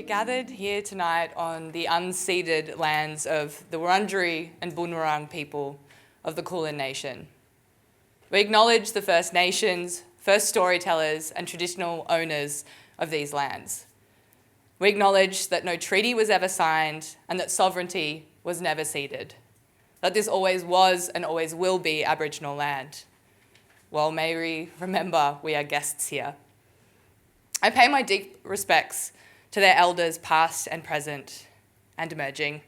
gathered here tonight on the unceded lands of the Wurundjeri and Boonwurrung people of the Kulin Nation. We acknowledge the First Nations, first storytellers and traditional owners of these lands. We acknowledge that no treaty was ever signed and that sovereignty was never ceded, that this always was and always will be Aboriginal land. Well, may we remember we are guests here. I pay my deep respects to their elders past and present and emerging,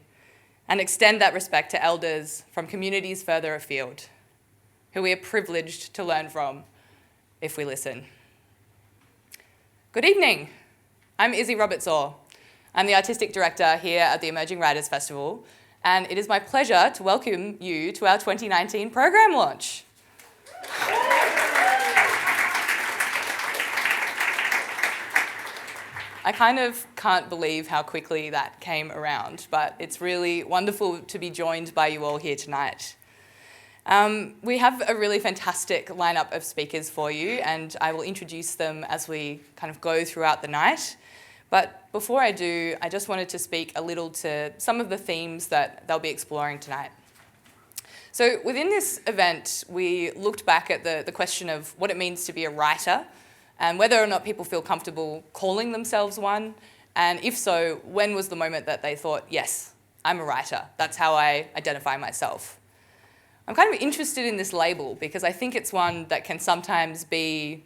and extend that respect to elders from communities further afield, who we are privileged to learn from if we listen. Good evening. I'm Izzy Roberts-Orr. I'm the Artistic Director here at the Emerging Writers Festival, and it is my pleasure to welcome you to our 2019 program launch. I kind of can't believe how quickly that came around, but it's really wonderful to be joined by you all here tonight. We have a really fantastic lineup of speakers for you, and I will introduce them as we kind of go throughout the night. But before I do, I just wanted to speak a little to some of the themes that they'll be exploring tonight. So within this event, we looked back at the question of what it means to be a writer, and whether or not people feel comfortable calling themselves one, and if so, when was the moment that they thought, yes, I'm a writer, that's how I identify myself. I'm kind of interested in this label because I think it's one that can sometimes be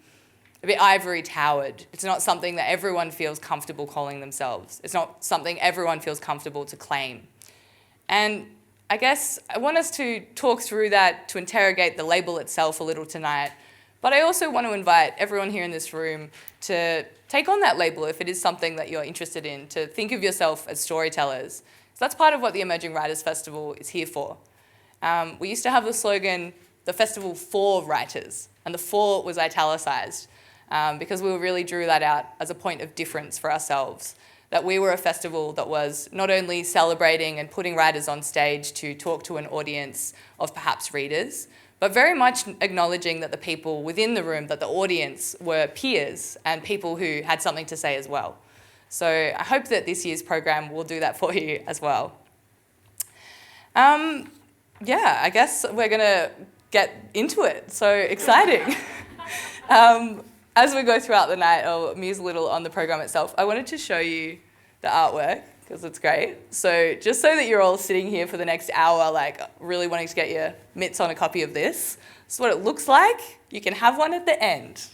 a bit ivory towered. It's not something that everyone feels comfortable calling themselves. It's not something everyone feels comfortable to claim. And I guess I want us to talk through that, to interrogate the label itself a little tonight. But I also want to invite everyone here in this room to take on that label if it is something that you're interested in, to think of yourself as storytellers. So that's part of what the Emerging Writers Festival is here for. We used to have the slogan, the festival for writers, and the for was italicized because we really drew that out as a point of difference for ourselves, that we were a festival that was not only celebrating and putting writers on stage to talk to an audience of perhaps readers, but very much acknowledging that the people within the room, that the audience were peers and people who had something to say as well. So I hope that this year's program will do that for you as well. Yeah, I guess we're gonna get into it, so exciting. As we go throughout the night, I'll muse a little on the program itself. I wanted to show you the artwork, because it's great. So just so that you're all sitting here for the next hour, like really wanting to get your mitts on a copy of this, this is what it looks like. You can have one at the end.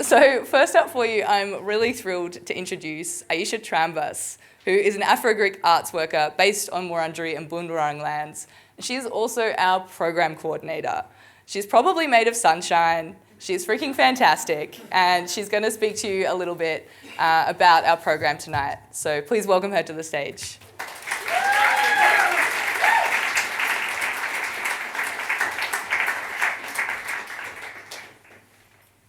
So first up for you, I'm really thrilled to introduce Aïsha Trambas, who is an Afro-Greek arts worker based on Wurundjeri and Boonwurrung lands. She's also our program coordinator. She's probably made of sunshine. She's freaking fantastic, and she's going to speak to you a little bit about our program tonight. So please welcome her to the stage.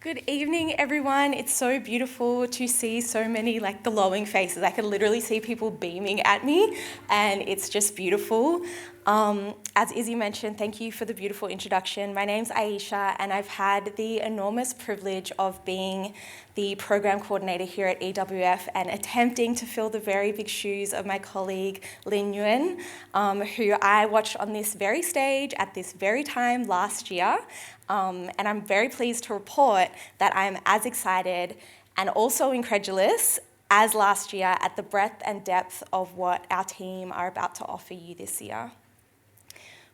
Good evening, everyone. It's so beautiful to see so many glowing faces. I can literally see people beaming at me, and it's just beautiful. As Izzy mentioned, thank you for the beautiful introduction. My name's Aïsha, and I've had the enormous privilege of being the program coordinator here at EWF and attempting to fill the very big shoes of my colleague Lin Nguyen, who I watched on this very stage at this very time last year. And I'm very pleased to report that I'm as excited and also incredulous as last year at the breadth and depth of what our team are about to offer you this year.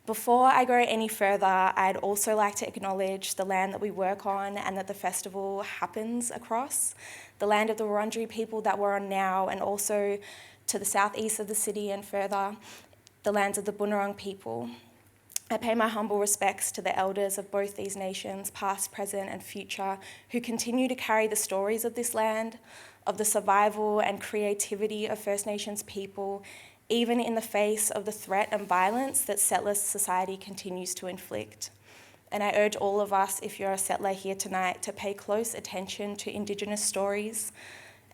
Before I go any further, I'd also like to acknowledge the land that we work on and that the festival happens across, the land of the Wurundjeri people that we're on now, and also to the southeast of the city and further, the lands of the Boonwurrung people. I pay my humble respects to the elders of both these nations, past, present, and future, who continue to carry the stories of this land, of the survival and creativity of First Nations people, even in the face of the threat and violence that settler society continues to inflict. And I urge all of us, if you're a settler here tonight, to pay close attention to Indigenous stories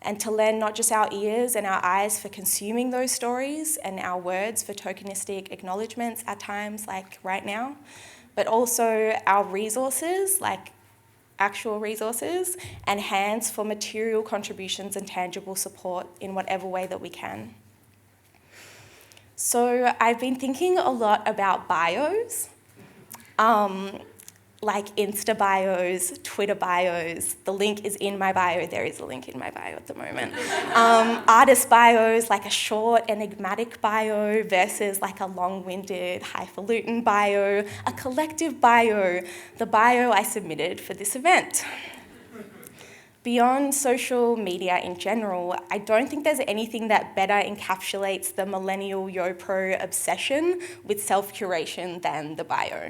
and to lend not just our ears and our eyes for consuming those stories and our words for tokenistic acknowledgements at times like right now, but also our resources like actual resources, and hands for material contributions and tangible support in whatever way that we can. So I've been thinking a lot about bios, like Insta bios, Twitter bios. The link is in my bio. There is a link in my bio at the moment. Artist bios, like a short, enigmatic bio versus like a long-winded, highfalutin bio, a collective bio, the bio I submitted for this event. Beyond social media in general, I don't think there's anything that better encapsulates the millennial YoPro obsession with self-curation than the bio.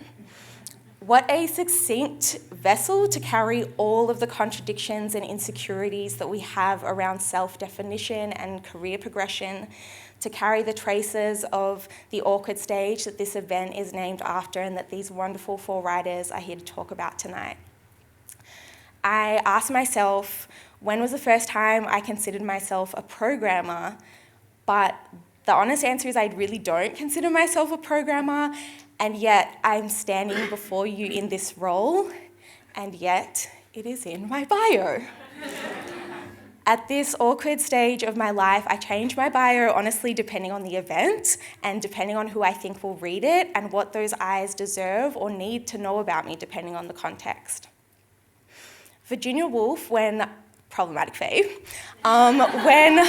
What a succinct vessel to carry all of the contradictions and insecurities that we have around self-definition and career progression, to carry the traces of the awkward stage that this event is named after and that these wonderful 4 writers are here to talk about tonight. I asked myself, when was the first time I considered myself a programmer? But the honest answer is I really don't consider myself a programmer, and yet I'm standing before you in this role, and yet it is in my bio. At this awkward stage of my life, I change my bio honestly depending on the event and depending on who I think will read it and what those eyes deserve or need to know about me depending on the context. Virginia Woolf, problematic fave, when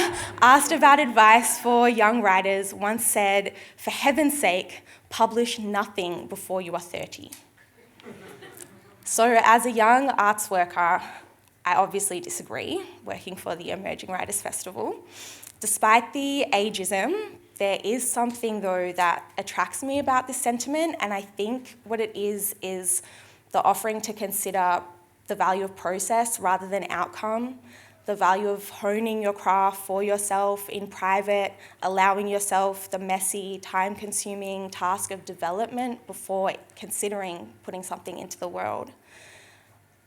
asked about advice for young writers, once said, "For heaven's sake, publish nothing before you are 30. So as a young arts worker, I obviously disagree, working for the Emerging Writers Festival. Despite the ageism, there is something though that attracts me about this sentiment, and I think what it is the offering to consider the value of process rather than outcome, the value of honing your craft for yourself in private, allowing yourself the messy, time-consuming task of development before considering putting something into the world.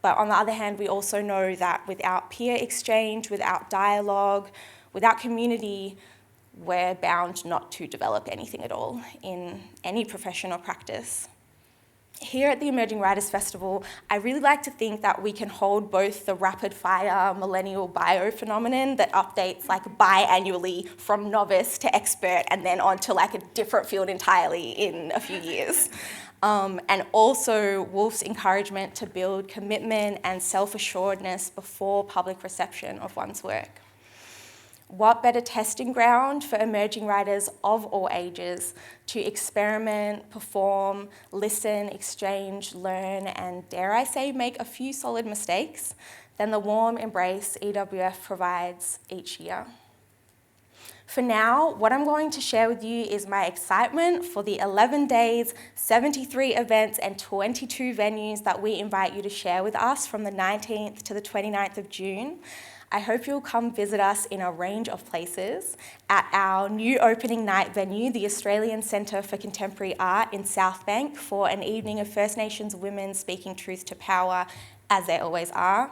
But on the other hand, we also know that without peer exchange, without dialogue, without community, we're bound not to develop anything at all in any profession or practice. Here at the Emerging Writers Festival, I really like to think that we can hold both the rapid-fire millennial bio phenomenon that updates like biannually from novice to expert and then on to like a different field entirely in a few years. And also Woolf's encouragement to build commitment and self-assuredness before public reception of one's work. What better testing ground for emerging writers of all ages to experiment, perform, listen, exchange, learn, and dare I say, make a few solid mistakes than the warm embrace EWF provides each year. For now, what I'm going to share with you is my excitement for the 11 days, 73 events, and 22 venues that we invite you to share with us from the 19th to the 29th of June. I hope you'll come visit us in a range of places at our new opening night venue, the Australian Centre for Contemporary Art in Southbank, for an evening of First Nations women speaking truth to power, as there always are.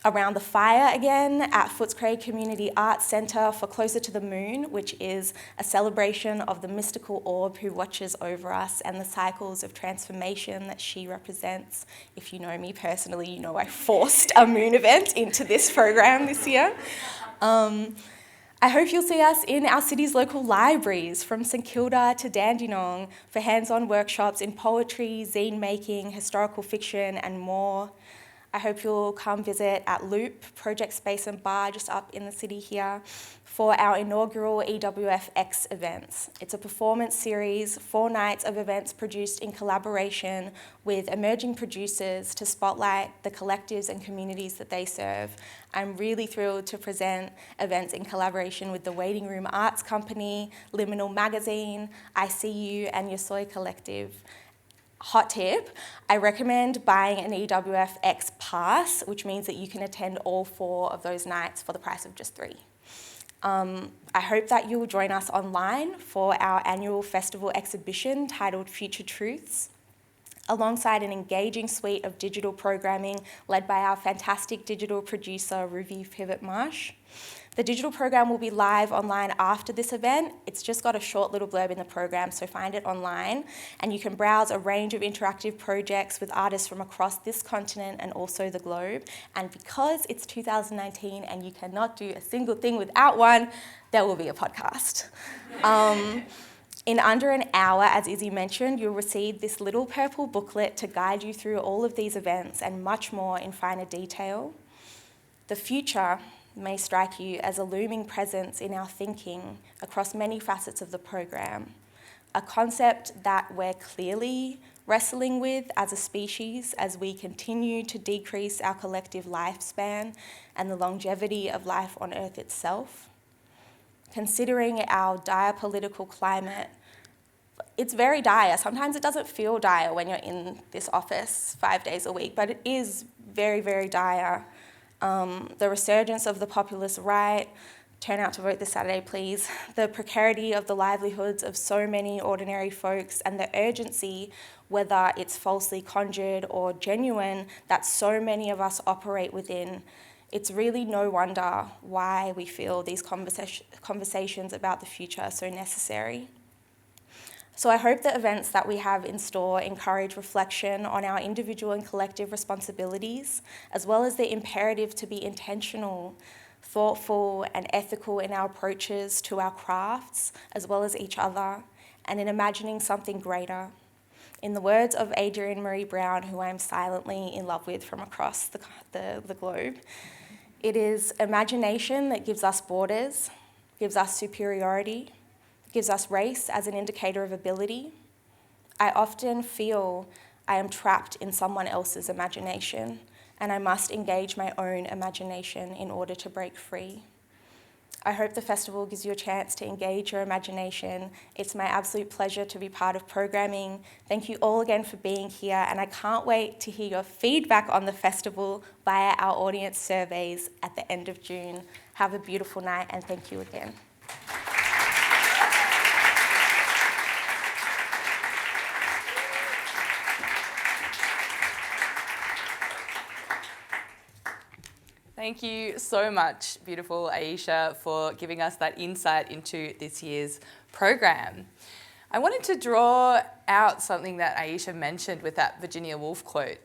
Around the Fire again at Footscray Community Arts Centre for Closer to the Moon, which is a celebration of the mystical orb who watches over us and the cycles of transformation that she represents. If you know me personally, you know I forced a moon event into this program this year. I hope you'll see us in our city's local libraries, from St Kilda to Dandenong, for hands-on workshops in poetry, zine making, historical fiction, and more. I hope you'll come visit at Loop, Project Space and Bar, just up in the city here, for our inaugural EWF events. It's a performance series, 4 nights of events produced in collaboration with emerging producers to spotlight the collectives and communities that they serve. I'm really thrilled to present events in collaboration with the Waiting Room Arts Company, Liminal Magazine, I See You, and Your Soy Collective. Hot tip, I recommend buying an EWF pass, which means that you can attend all 4 of those nights for the price of just 3. I hope that you will join us online for our annual festival exhibition titled Future Truths, alongside an engaging suite of digital programming led by our fantastic digital producer, Ruby Pivot Marsh. The digital program will be live online after this event. It's just got a short little blurb in the program, so find it online. And you can browse a range of interactive projects with artists from across this continent and also the globe. And because it's 2019 and you cannot do a single thing without one, there will be a podcast. In under an hour, as Izzy mentioned, you'll receive this little purple booklet to guide you through all of these events and much more in finer detail. The future may strike you as a looming presence in our thinking across many facets of the program, a concept that we're clearly wrestling with as a species as we continue to decrease our collective lifespan and the longevity of life on Earth itself. Considering our dire political climate, it's very dire. Sometimes it doesn't feel dire when you're in this office 5 days a week, but it is very, very dire. The resurgence of the populist right, turn out to vote this Saturday, please, the precarity of the livelihoods of so many ordinary folks, and the urgency, whether it's falsely conjured or genuine, that so many of us operate within. It's really no wonder why we feel these conversations about the future are so necessary. So I hope the events that we have in store encourage reflection on our individual and collective responsibilities, as well as the imperative to be intentional, thoughtful, and ethical in our approaches to our crafts, as well as each other, and in imagining something greater. In the words of Adrienne Marie Brown, who I'm silently in love with from across the globe, it is imagination that gives us borders, gives us superiority, gives us race as an indicator of ability. I often feel I am trapped in someone else's imagination, and I must engage my own imagination in order to break free. I hope the festival gives you a chance to engage your imagination. It's my absolute pleasure to be part of programming. Thank you all again for being here, and I can't wait to hear your feedback on the festival via our audience surveys at the end of June. Have a beautiful night, and thank you again. Thank you so much, beautiful Aïsha, for giving us that insight into this year's program. I wanted to draw out something that Aïsha mentioned with that Virginia Woolf quote,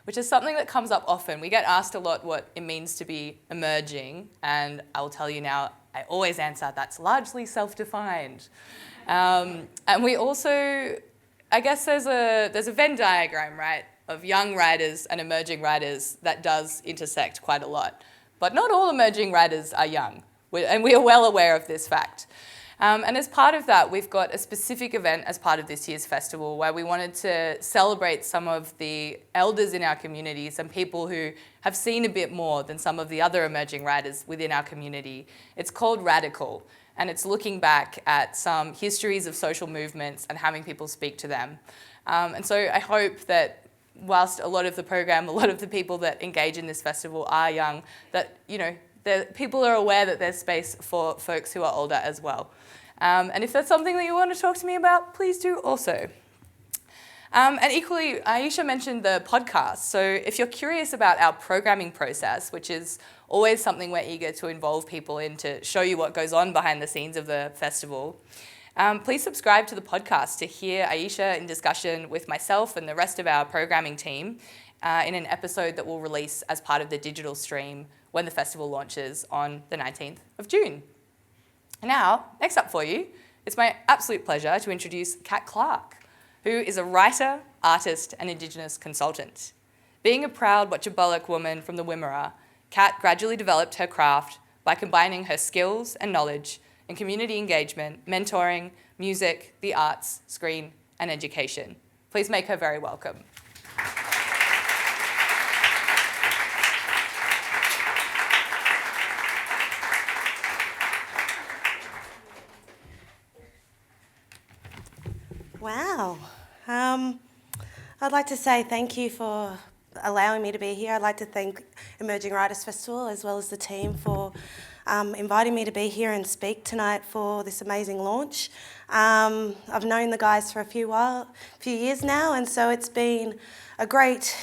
which is something that comes up often. We get asked a lot what it means to be emerging, and I'll tell you now, I always answer that's largely self-defined. And we also, I guess there's a Venn diagram, right, of young writers and emerging writers that does intersect quite a lot. But not all emerging writers are young, and we are well aware of this fact. And as part of that, we've got a specific event as part of this year's festival where we wanted to celebrate some of the elders in our community, some people who have seen a bit more than some of the other emerging writers within our community. It's called Radical, and it's looking back at some histories of social movements and having people speak to them. And so I hope that whilst a lot of the program, a lot of the people that engage in this festival are young, that, you know, people are aware that there's space for folks who are older as well. And if that's something that you want to talk to me about, please do also. And equally, Aïsha mentioned the podcast. So if you're curious about our programming process, which is always something we're eager to involve people in to show you what goes on behind the scenes of the festival, please subscribe to the podcast to hear Aïsha in discussion with myself and the rest of our programming team in an episode that we'll release as part of the digital stream when the festival launches on the 19th of June. And now, next up for you, it's my absolute pleasure to introduce Kat Clarke, who is a writer, artist, and Indigenous consultant. Being a proud Wotjobaluk woman from the Wimmera, Kat gradually developed her craft by combining her skills and knowledge in community engagement, mentoring, music, the arts, screen, and education. Please make her very welcome. Wow. I'd like to say thank you for allowing me to be here. I'd like to thank Emerging Writers Festival as well as the team for inviting me to be here and speak tonight for this amazing launch. I've known the guys for a few years now, and so it's been a great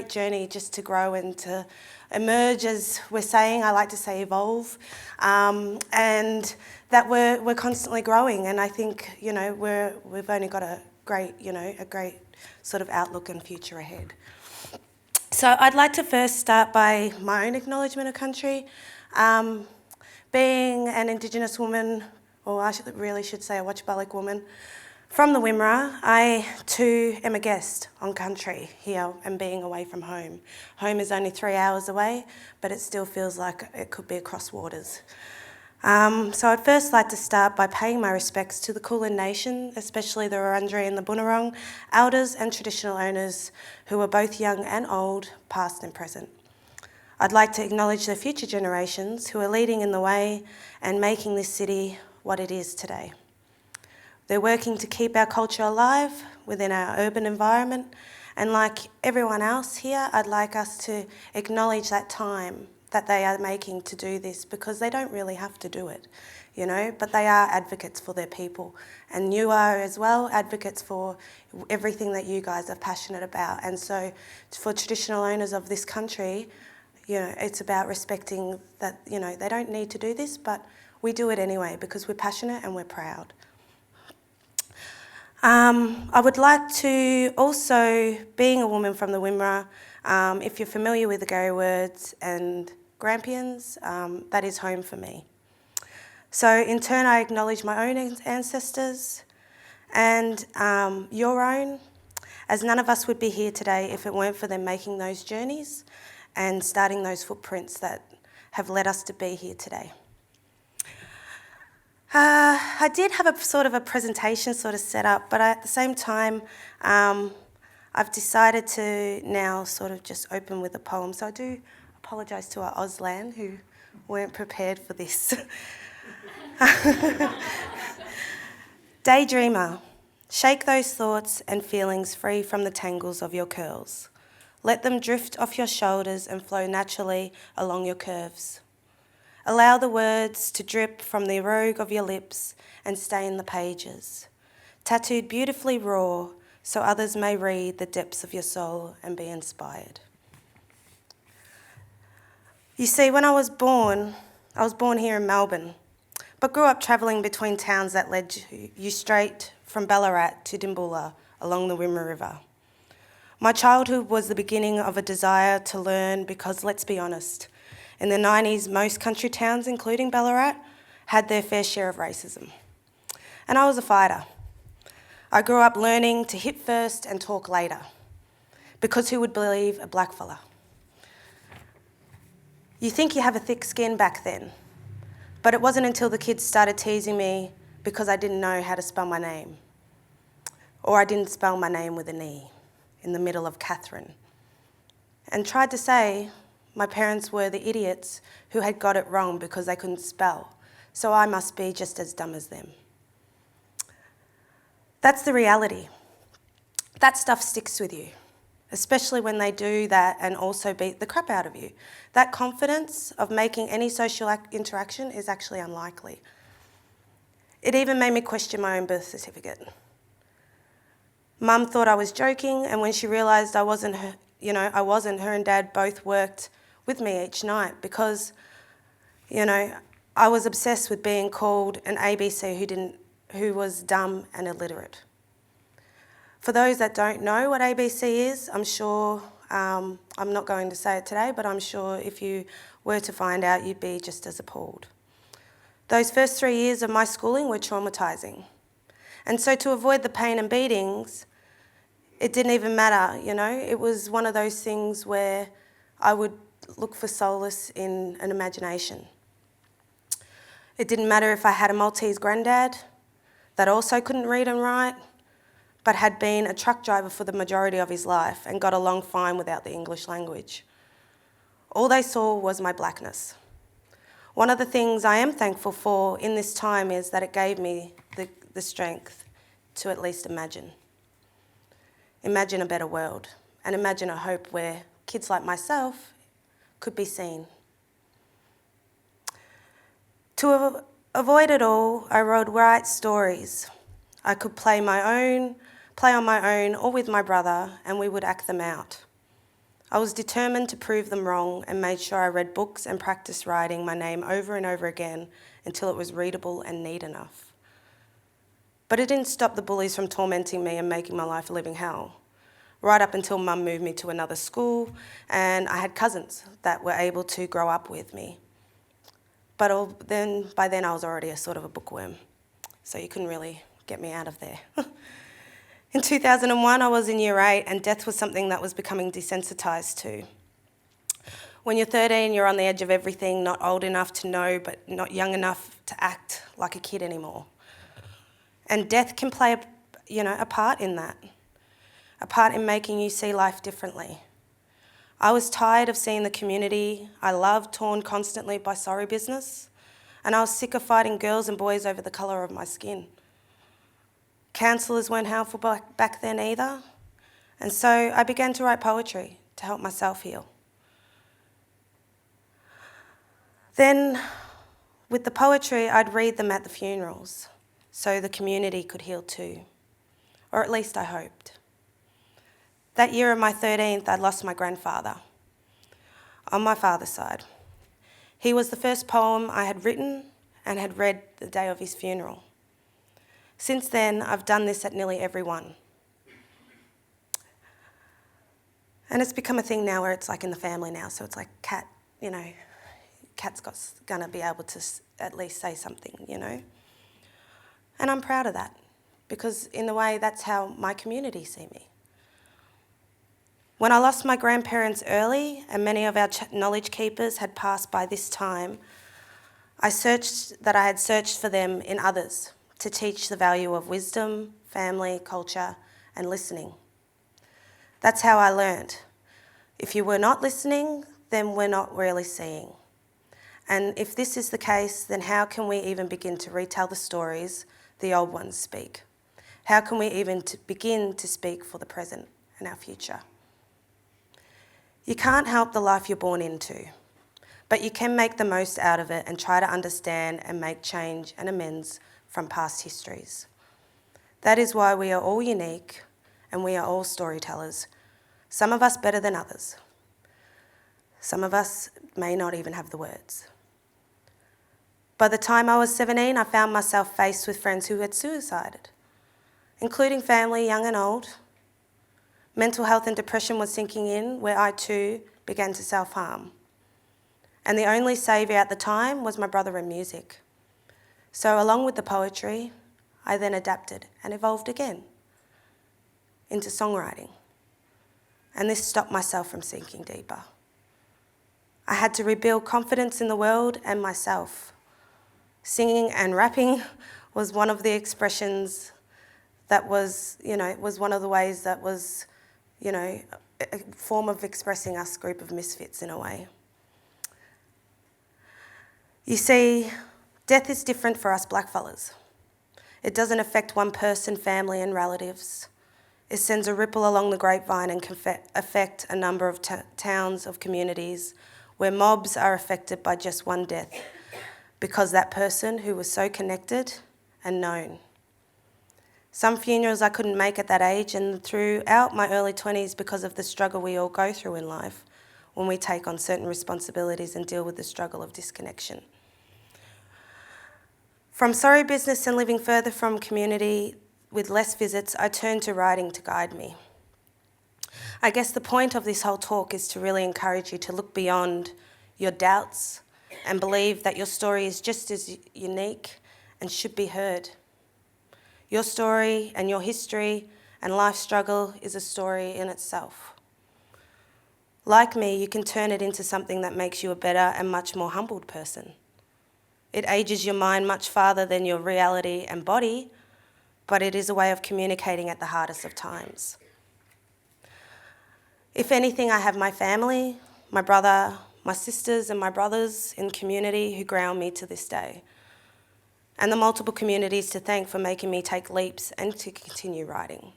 journey just to grow and to emerge, as we're saying. I like to say evolve, and that we're constantly growing. And I think we've only got a great sort of outlook and future ahead. So I'd like to first start by my own acknowledgement of country. Being an Indigenous woman, or I really should say a Wotjobaluk woman, from the Wimmera, I too am a guest on country here and being away from home. Home is only 3 hours away, but it still feels like it could be across waters. So I'd first like to start by paying my respects to the Kulin Nation, especially the Wurundjeri and the Bunurong elders and traditional owners who are both young and old, past and present. I'd like to acknowledge the future generations who are leading in the way and making this city what it is today. They're working to keep our culture alive within our urban environment, and like everyone else here, I'd like us to acknowledge that time that they are making to do this, because they don't really have to do it, but they are advocates for their people. And you are as well advocates for everything that you guys are passionate about. And so for traditional owners of this country, it's about respecting that, they don't need to do this, but we do it anyway because we're passionate and we're proud. I would like to also, being a woman from the Wimmera, if you're familiar with the Gary words and Grampians, that is home for me. So in turn, I acknowledge my own ancestors and your own, as none of us would be here today if it weren't for them making those journeys and starting those footprints that have led us to be here today. I did have a sort of a presentation sort of set up, but at the same time, I've decided to now sort of just open with a poem. So I do apologise to our Auslan who weren't prepared for this. Daydreamer, shake those thoughts and feelings free from the tangles of your curls. Let them drift off your shoulders and flow naturally along your curves. Allow the words to drip from the rogue of your lips and stain the pages, tattooed beautifully raw, so others may read the depths of your soul and be inspired. You see, when I was born here in Melbourne, but grew up travelling between towns that led you straight from Ballarat to Dimboola along the Wimmera River. My childhood was the beginning of a desire to learn because, let's be honest, in the 90s, most country towns, including Ballarat, had their fair share of racism. And I was a fighter. I grew up learning to hit first and talk later, because who would believe a black fella? You think you have a thick skin back then, but it wasn't until the kids started teasing me because I didn't know how to spell my name, or I didn't spell my name with an E in the middle of Catherine, and tried to say my parents were the idiots who had got it wrong because they couldn't spell, so I must be just as dumb as them. That's the reality. That stuff sticks with you, especially when they do that and also beat the crap out of you. That confidence of making any social interaction is actually unlikely. It even made me question my own birth certificate. Mum thought I was joking, and when she realised I wasn't, her and Dad both worked with me each night because, I was obsessed with being called an ABC who was dumb and illiterate. For those that don't know what ABC is, I'm sure, I'm not going to say it today, but I'm sure if you were to find out, you'd be just as appalled. Those first 3 years of my schooling were traumatising. And so to avoid the pain and beatings, it didn't even matter, It was one of those things where I would look for solace in an imagination. It didn't matter if I had a Maltese granddad that also couldn't read and write, but had been a truck driver for the majority of his life and got along fine without the English language. All they saw was my blackness. One of the things I am thankful for in this time is that it gave me the strength to at least imagine. Imagine a better world, and imagine a hope where kids like myself could be seen. To avoid it all, I wrote write stories. I could play on my own or with my brother, and we would act them out. I was determined to prove them wrong and made sure I read books and practiced writing my name over and over again until it was readable and neat enough. But it didn't stop the bullies from tormenting me and making my life a living hell. Right up until Mum moved me to another school and I had cousins that were able to grow up with me. But by then I was already a sort of a bookworm, so you couldn't really get me out of there. In 2001, I was in year 8 and death was something that was becoming desensitised to. When you're 13, you're on the edge of everything, not old enough to know, but not young enough to act like a kid anymore. And death can play a part in that, a part in making you see life differently. I was tired of seeing the community I loved torn constantly by sorry business, and I was sick of fighting girls and boys over the colour of my skin. Counsellors weren't helpful back then either, and so I began to write poetry to help myself heal. Then, with the poetry, I'd read them at the funerals, so the community could heal too, or at least I hoped. That year of my 13th, I'd lost my grandfather, on my father's side. He was the first poem I had written and had read the day of his funeral. Since then, I've done this at nearly every one. And it's become a thing now where it's like in the family now, so it's like Kat's gonna be able to at least say something, And I'm proud of that, because in a way, that's how my community see me. When I lost my grandparents early, and many of our knowledge keepers had passed by this time, I had searched for them in others, to teach the value of wisdom, family, culture, and listening. That's how I learned. If you were not listening, then we're not really seeing. And if this is the case, then how can we even begin to retell the stories the old ones speak? How can we even begin to speak for the present and our future? You can't help the life you're born into, but you can make the most out of it and try to understand and make change and amends from past histories. That is why we are all unique and we are all storytellers, some of us better than others. Some of us may not even have the words. By the time I was 17, I found myself faced with friends who had suicided, including family, young and old. Mental health and depression was sinking in, where I too began to self-harm. And the only saviour at the time was my brother and music. So along with the poetry, I then adapted and evolved again into songwriting. And this stopped myself from sinking deeper. I had to rebuild confidence in the world and myself. Singing and rapping was one of the expressions that was, it was one of the ways that was, a form of expressing us group of misfits in a way. You see, death is different for us blackfellas. It doesn't affect one person, family and relatives. It sends a ripple along the grapevine and can affect a number of towns of communities where mobs are affected by just one death because that person who was so connected and known. Some funerals I couldn't make at that age, and throughout my early 20s, because of the struggle we all go through in life when we take on certain responsibilities and deal with the struggle of disconnection. From sorry business and living further from community with less visits, I turned to writing to guide me. I guess the point of this whole talk is to really encourage you to look beyond your doubts and believe that your story is just as unique and should be heard. Your story and your history and life struggle is a story in itself. Like me, you can turn it into something that makes you a better and much more humbled person. It ages your mind much farther than your reality and body, but it is a way of communicating at the hardest of times. If anything, I have my family, my brother, my sisters and my brothers in community who ground me to this day, and the multiple communities to thank for making me take leaps and to continue writing.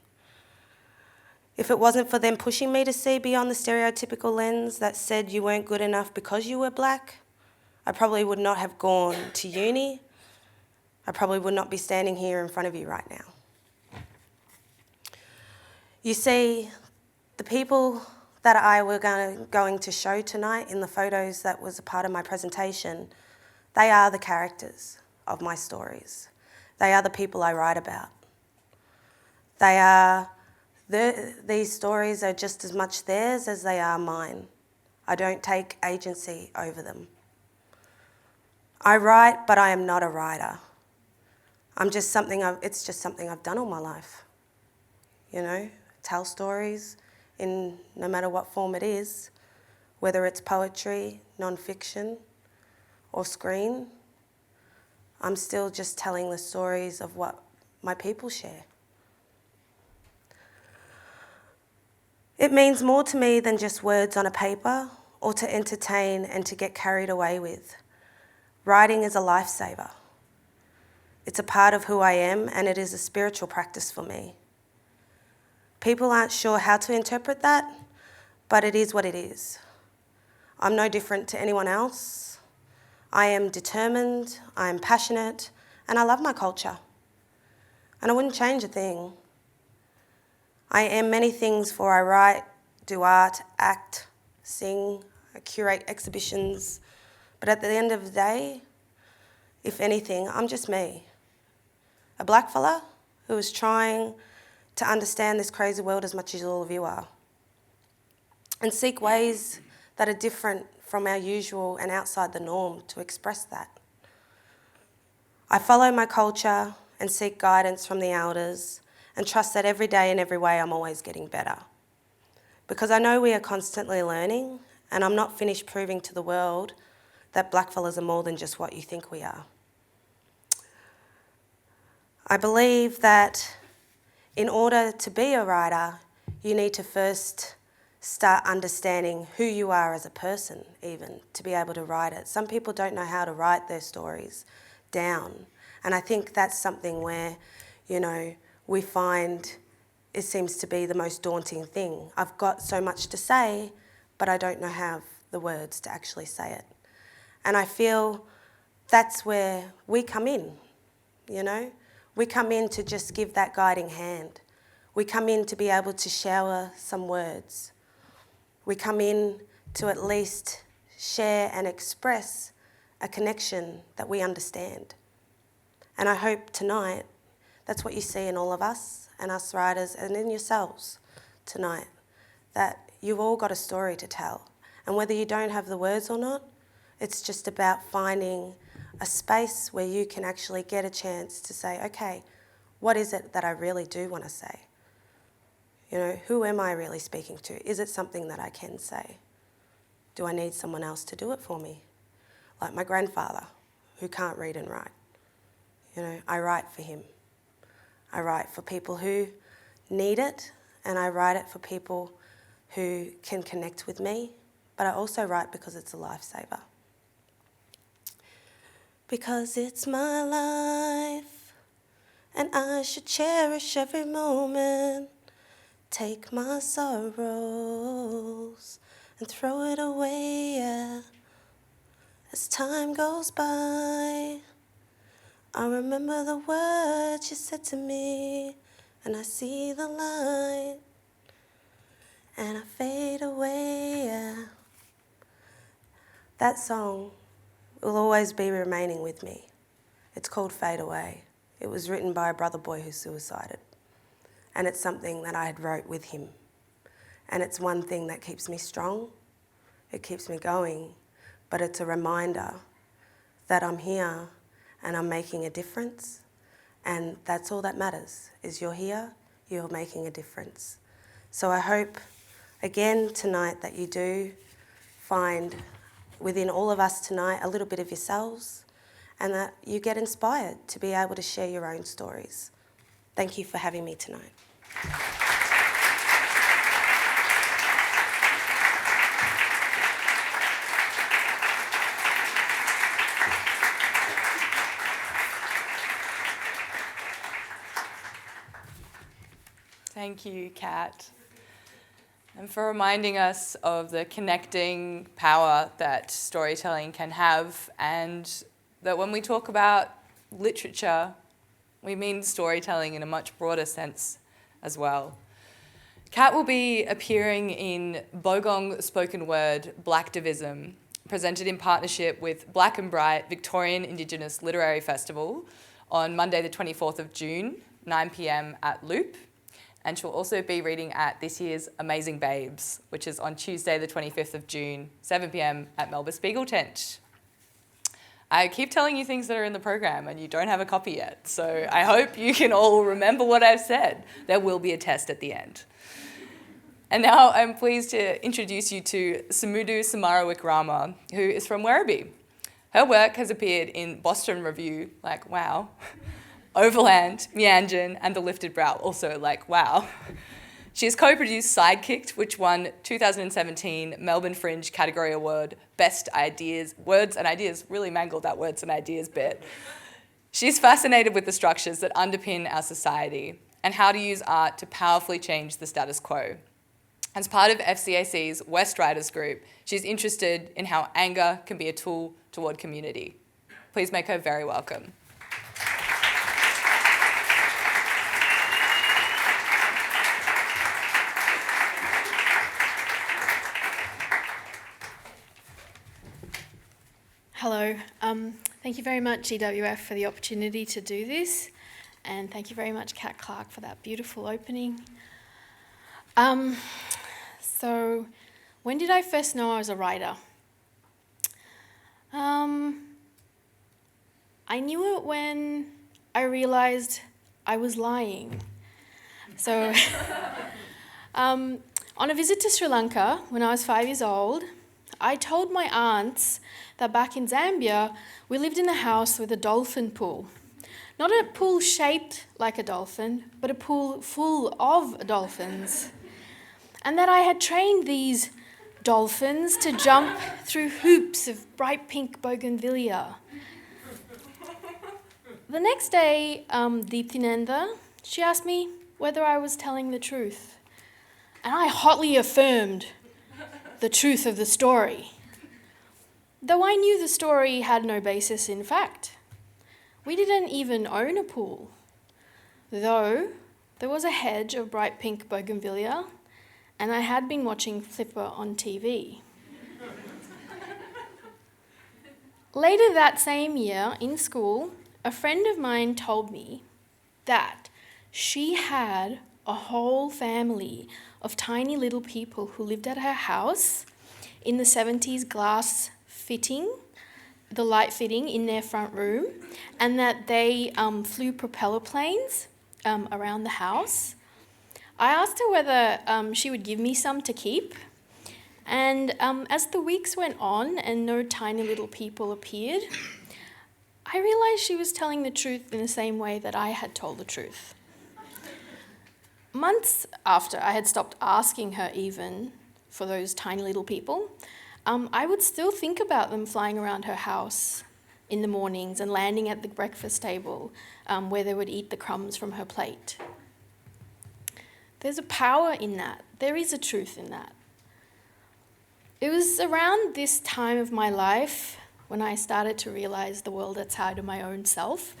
If it wasn't for them pushing me to see beyond the stereotypical lens that said you weren't good enough because you were black, I probably would not have gone to uni. I probably would not be standing here in front of you right now. You see, the people that I were going to show tonight in the photos that was a part of my presentation, they are the characters of my stories. They are the people I write about. These stories are just as much theirs as they are mine. I don't take agency over them. I write, but I am not a writer. It's just something I've done all my life. You know, tell stories in no matter what form it is, whether it's poetry, non-fiction, or screen. I'm still just telling the stories of what my people share. It means more to me than just words on a paper or to entertain and to get carried away with. Writing is a lifesaver. It's a part of who I am, and it is a spiritual practice for me. People aren't sure how to interpret that, but it is what it is. I'm no different to anyone else. I am determined, I am passionate, and I love my culture. And I wouldn't change a thing. I am many things, for I write, do art, act, sing, I curate exhibitions. But at the end of the day, if anything, I'm just me. A black fella who is trying to understand this crazy world as much as all of you are. And seek ways that are different from our usual and outside the norm to express that. I follow my culture and seek guidance from the elders and trust that every day in every way I'm always getting better. Because I know we are constantly learning, and I'm not finished proving to the world that blackfellas are more than just what you think we are. I believe that in order to be a writer, you need to first start understanding who you are as a person, even, to be able to write it. Some people don't know how to write their stories down. And I think that's something where, you know, we find it seems to be the most daunting thing. I've got so much to say, but I don't know how the words to actually say it. And I feel that's where we come in, you know? We come in to just give that guiding hand. We come in to be able to shower some words. We come in to at least share and express a connection that we understand. And I hope tonight that's what you see in all of us and us writers and in yourselves tonight, that you've all got a story to tell. And whether you don't have the words or not, it's just about finding a space where you can actually get a chance to say, okay, what is it that I really do want to say? You know, who am I really speaking to? Is it something that I can say? Do I need someone else to do it for me? Like my grandfather, who can't read and write. You know, I write for him. I write for people who need it, and I write it for people who can connect with me, but I also write because it's a lifesaver. Because it's my life, and I should cherish every moment. Take my sorrows and throw it away, yeah. As time goes by, I remember the words you said to me, and I see the light, and I fade away, yeah. That song will always be remaining with me. It's called Fade Away. It was written by a brother boy who suicided. And it's something that I had wrote with him. And it's one thing that keeps me strong. It keeps me going. But it's a reminder that I'm here and I'm making a difference. And that's all that matters, is you're here, you're making a difference. So I hope, again, tonight that you do find within all of us tonight a little bit of yourselves, and that you get inspired to be able to share your own stories. Thank you for having me tonight. Thank you, Kat. and for reminding us of the connecting power that storytelling can have, and that when we talk about literature, we mean storytelling in a much broader sense as well. Kat will be appearing in Bogong Spoken Word Blacktivism, presented in partnership with Black and Bright Victorian Indigenous Literary Festival on Monday the 24th of June, 9 p.m. at Loop. And she'll also be reading at this year's Amazing Babes, which is on Tuesday the 25th of June, 7 p.m. at Melba Spiegel Tent. I keep telling you things that are in the program and you don't have a copy yet, so I hope you can all remember what I've said. There will be a test at the end. And now I'm pleased to introduce you to Sumudu Samarawickrama, who is from Werribee. Her work has appeared in Boston Review, like wow, Overland, Meanjin, and The Lifted Brow, also like wow. She has co-produced Sidekicked, which won 2017 Melbourne Fringe Category Award, Best Ideas, Words and Ideas, really mangled that words and ideas bit. She's fascinated with the structures that underpin our society and how to use art to powerfully change the status quo. As part of FCAC's West Riders group, she's interested in how anger can be a tool toward community. Please make her very welcome. Hello. Thank you very much, EWF, for the opportunity to do this, and thank you very much, Kat Clarke, for that beautiful opening. So, when did I first know I was a writer? I knew it when I realised I was lying. So, on a visit to Sri Lanka when I was 5 years old, I told my aunts that back in Zambia, we lived in a house with a dolphin pool. Not a pool shaped like a dolphin, but a pool full of dolphins. And that I had trained these dolphins to jump through hoops of bright pink bougainvillea. The next day, Deepthinenda, she asked me whether I was telling the truth. And I hotly affirmed the truth of the story, though I knew the story had no basis in fact. We didn't even own a pool, though there was a hedge of bright pink bougainvillea, and I had been watching Flipper on TV. Later that same year, in school, a friend of mine told me that she had a whole family of tiny little people who lived at her house in the 70s glass fitting, the light fitting in their front room, and that they flew propeller planes around the house. I asked her whether she would give me some to keep, and as the weeks went on and no tiny little people appeared, I realised she was telling the truth in the same way that I had told the truth. Months after I had stopped asking her even for those tiny little people, I would still think about them flying around her house in the mornings and landing at the breakfast table where they would eat the crumbs from her plate. There's a power in that. There is a truth in that. It was around this time of my life when I started to realise the world outside of my own self.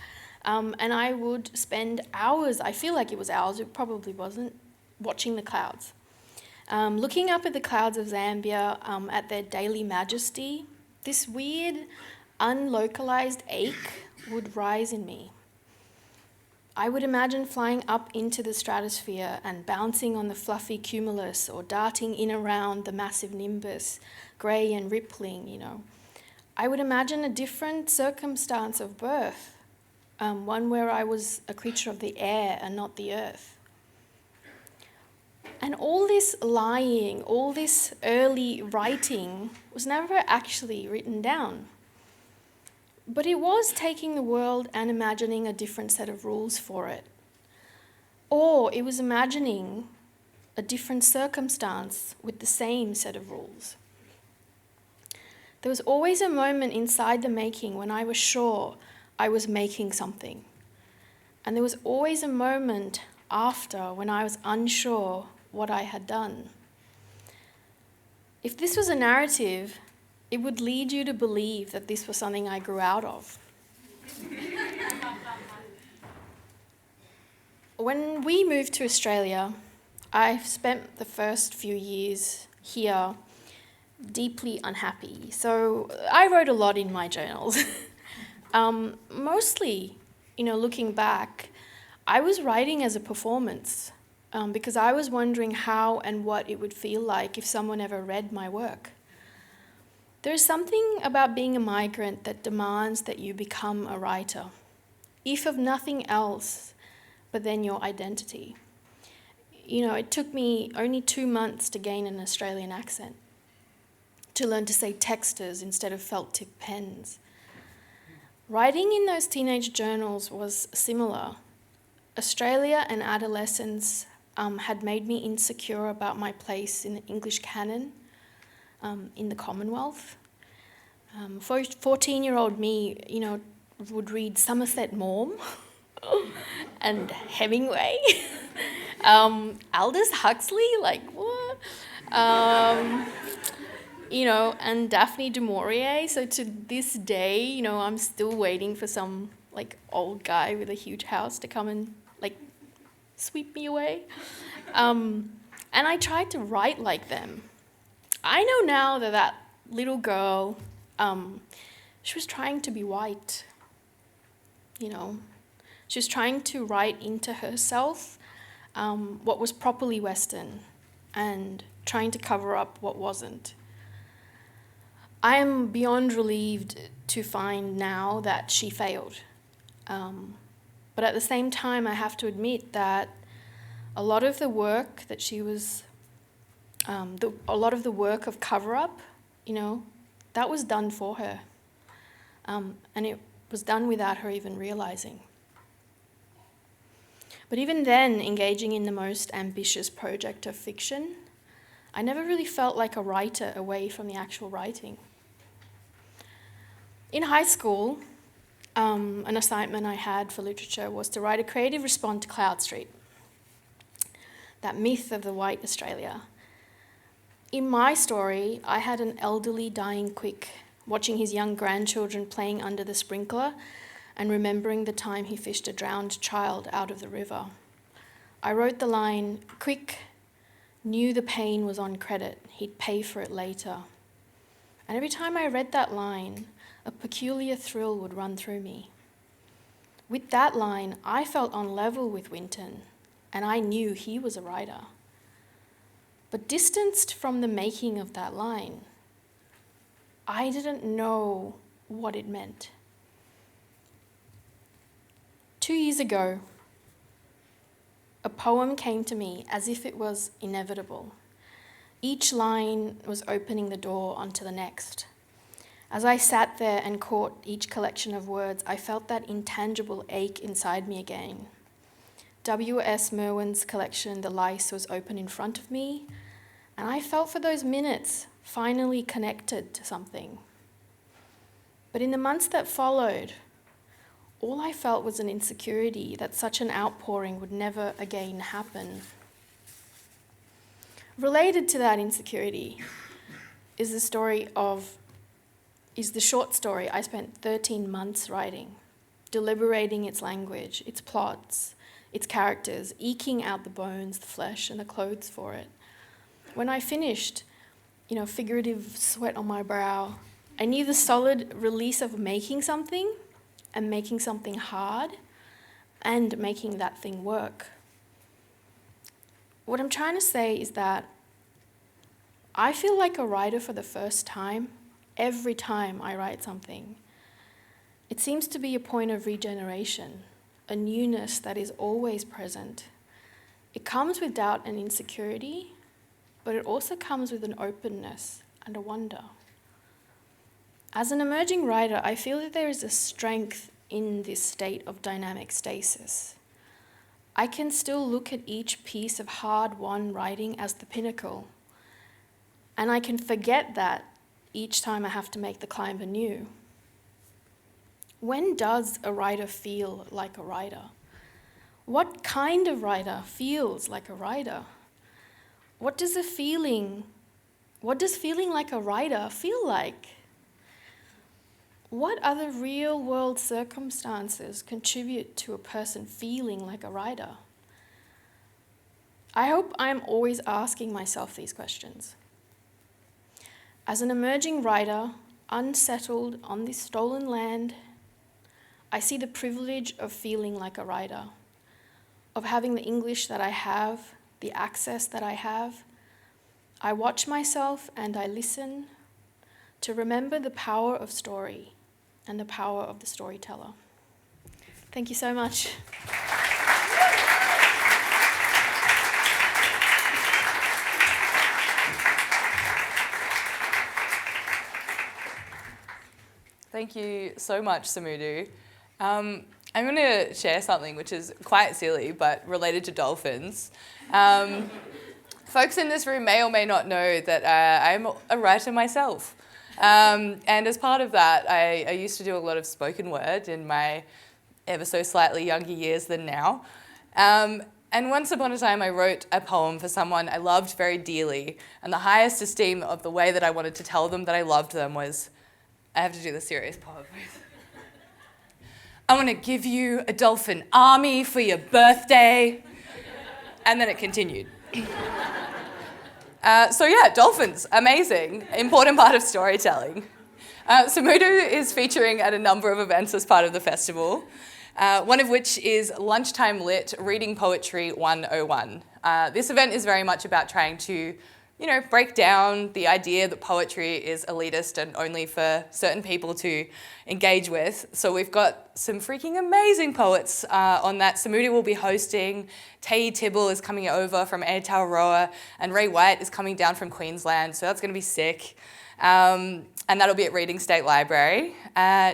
And I would spend hours, I feel like it was hours, it probably wasn't, watching the clouds. Looking up at the clouds of Zambia at their daily majesty, this weird, unlocalised ache would rise in me. I would imagine flying up into the stratosphere and bouncing on the fluffy cumulus or darting in around the massive nimbus, grey and rippling, you know. I would imagine a different circumstance of birth. One where I was a creature of the air and not the earth. And all this lying, all this early writing was never actually written down. But it was taking the world and imagining a different set of rules for it. Or it was imagining a different circumstance with the same set of rules. There was always a moment inside the making when I was sure I was making something. And there was always a moment after when I was unsure what I had done. If this was a narrative, it would lead you to believe that this was something I grew out of. When we moved to Australia, I spent the first few years here deeply unhappy. So I wrote a lot in my journals. Mostly, looking back, I was writing as a performance because I was wondering how and what it would feel like if someone ever read my work. There's something about being a migrant that demands that you become a writer, if of nothing else but then your identity. It took me only 2 months to gain an Australian accent, to learn to say texters instead of felt tip pens. Writing in those teenage journals was similar. Australia and adolescence had made me insecure about my place in the English canon, in the Commonwealth. 14-year-old me, would read Somerset Maugham and Hemingway, Aldous Huxley, like what? And Daphne du Maurier. So to this day, I'm still waiting for some old guy with a huge house to come and sweep me away. And I tried to write like them. I know now that little girl, she was trying to be white, She was trying to write into herself what was properly Western and trying to cover up what wasn't. I am beyond relieved to find now that she failed. But at the same time, I have to admit that a lot of the work that she was, a lot of the work of cover-up, that was done for her. And it was done without her even realizing. But even then, engaging in the most ambitious project of fiction, I never really felt like a writer away from the actual writing. In high school, an assignment I had for literature was to write a creative response to Cloud Street, that myth of the white Australia. In my story, I had an elderly dying quick, watching his young grandchildren playing under the sprinkler and remembering the time he fished a drowned child out of the river. I wrote the line, "Quick knew the pain was on credit, he'd pay for it later." And every time I read that line, a peculiar thrill would run through me. With that line, I felt on level with Winton, and I knew he was a writer. But distanced from the making of that line, I didn't know what it meant. 2 years ago, a poem came to me as if it was inevitable. Each line was opening the door onto the next. As I sat there and caught each collection of words, I felt that intangible ache inside me again. W.S. Merwin's collection, The Lice, was open in front of me, and I felt for those minutes finally connected to something. But in the months that followed, all I felt was an insecurity that such an outpouring would never again happen. Related to that insecurity is the short story I spent 13 months writing, deliberating its language, its plots, its characters, eking out the bones, the flesh, and the clothes for it. When I finished, figurative sweat on my brow, I knew the solid release of making something and making something hard and making that thing work. What I'm trying to say is that I feel like a writer for the first time every time I write something. It seems to be a point of regeneration, a newness that is always present. It comes with doubt and insecurity, but it also comes with an openness and a wonder. As an emerging writer, I feel that there is a strength in this state of dynamic stasis. I can still look at each piece of hard-won writing as the pinnacle, and I can forget that each time I have to make the climb anew. When does a writer feel like a writer? What kind of writer feels like a writer? What does a feeling What does feeling like a writer feel like? What other real-world circumstances contribute to a person feeling like a writer? I hope I'm always asking myself these questions. As an emerging writer, unsettled on this stolen land, I see the privilege of feeling like a writer, of having the English that I have, the access that I have. I watch myself and I listen to remember the power of story and the power of the storyteller. Thank you so much. Thank you so much, Sumudu. I'm going to share something which is quite silly, but related to dolphins. Folks in this room may or may not know that I'm a writer myself. And as part of that, I used to do a lot of spoken word in my ever so slightly younger years than now. And once upon a time, I wrote a poem for someone I loved very dearly. And the highest esteem of the way that I wanted to tell them that I loved them was, I have to do the serious part. I want to give you a dolphin army for your birthday. And then it continued. So yeah, dolphins, amazing, important part of storytelling. Sumudu is featuring at a number of events as part of the festival, one of which is Lunchtime Lit Reading Poetry 101. This event is very much about trying to break down the idea that poetry is elitist and only for certain people to engage with. So we've got some freaking amazing poets on that. Sumudu will be hosting, Tayi Tibble is coming over from Aotearoa, and Ray White is coming down from Queensland, so that's going to be sick. And that'll be at Reading State Library.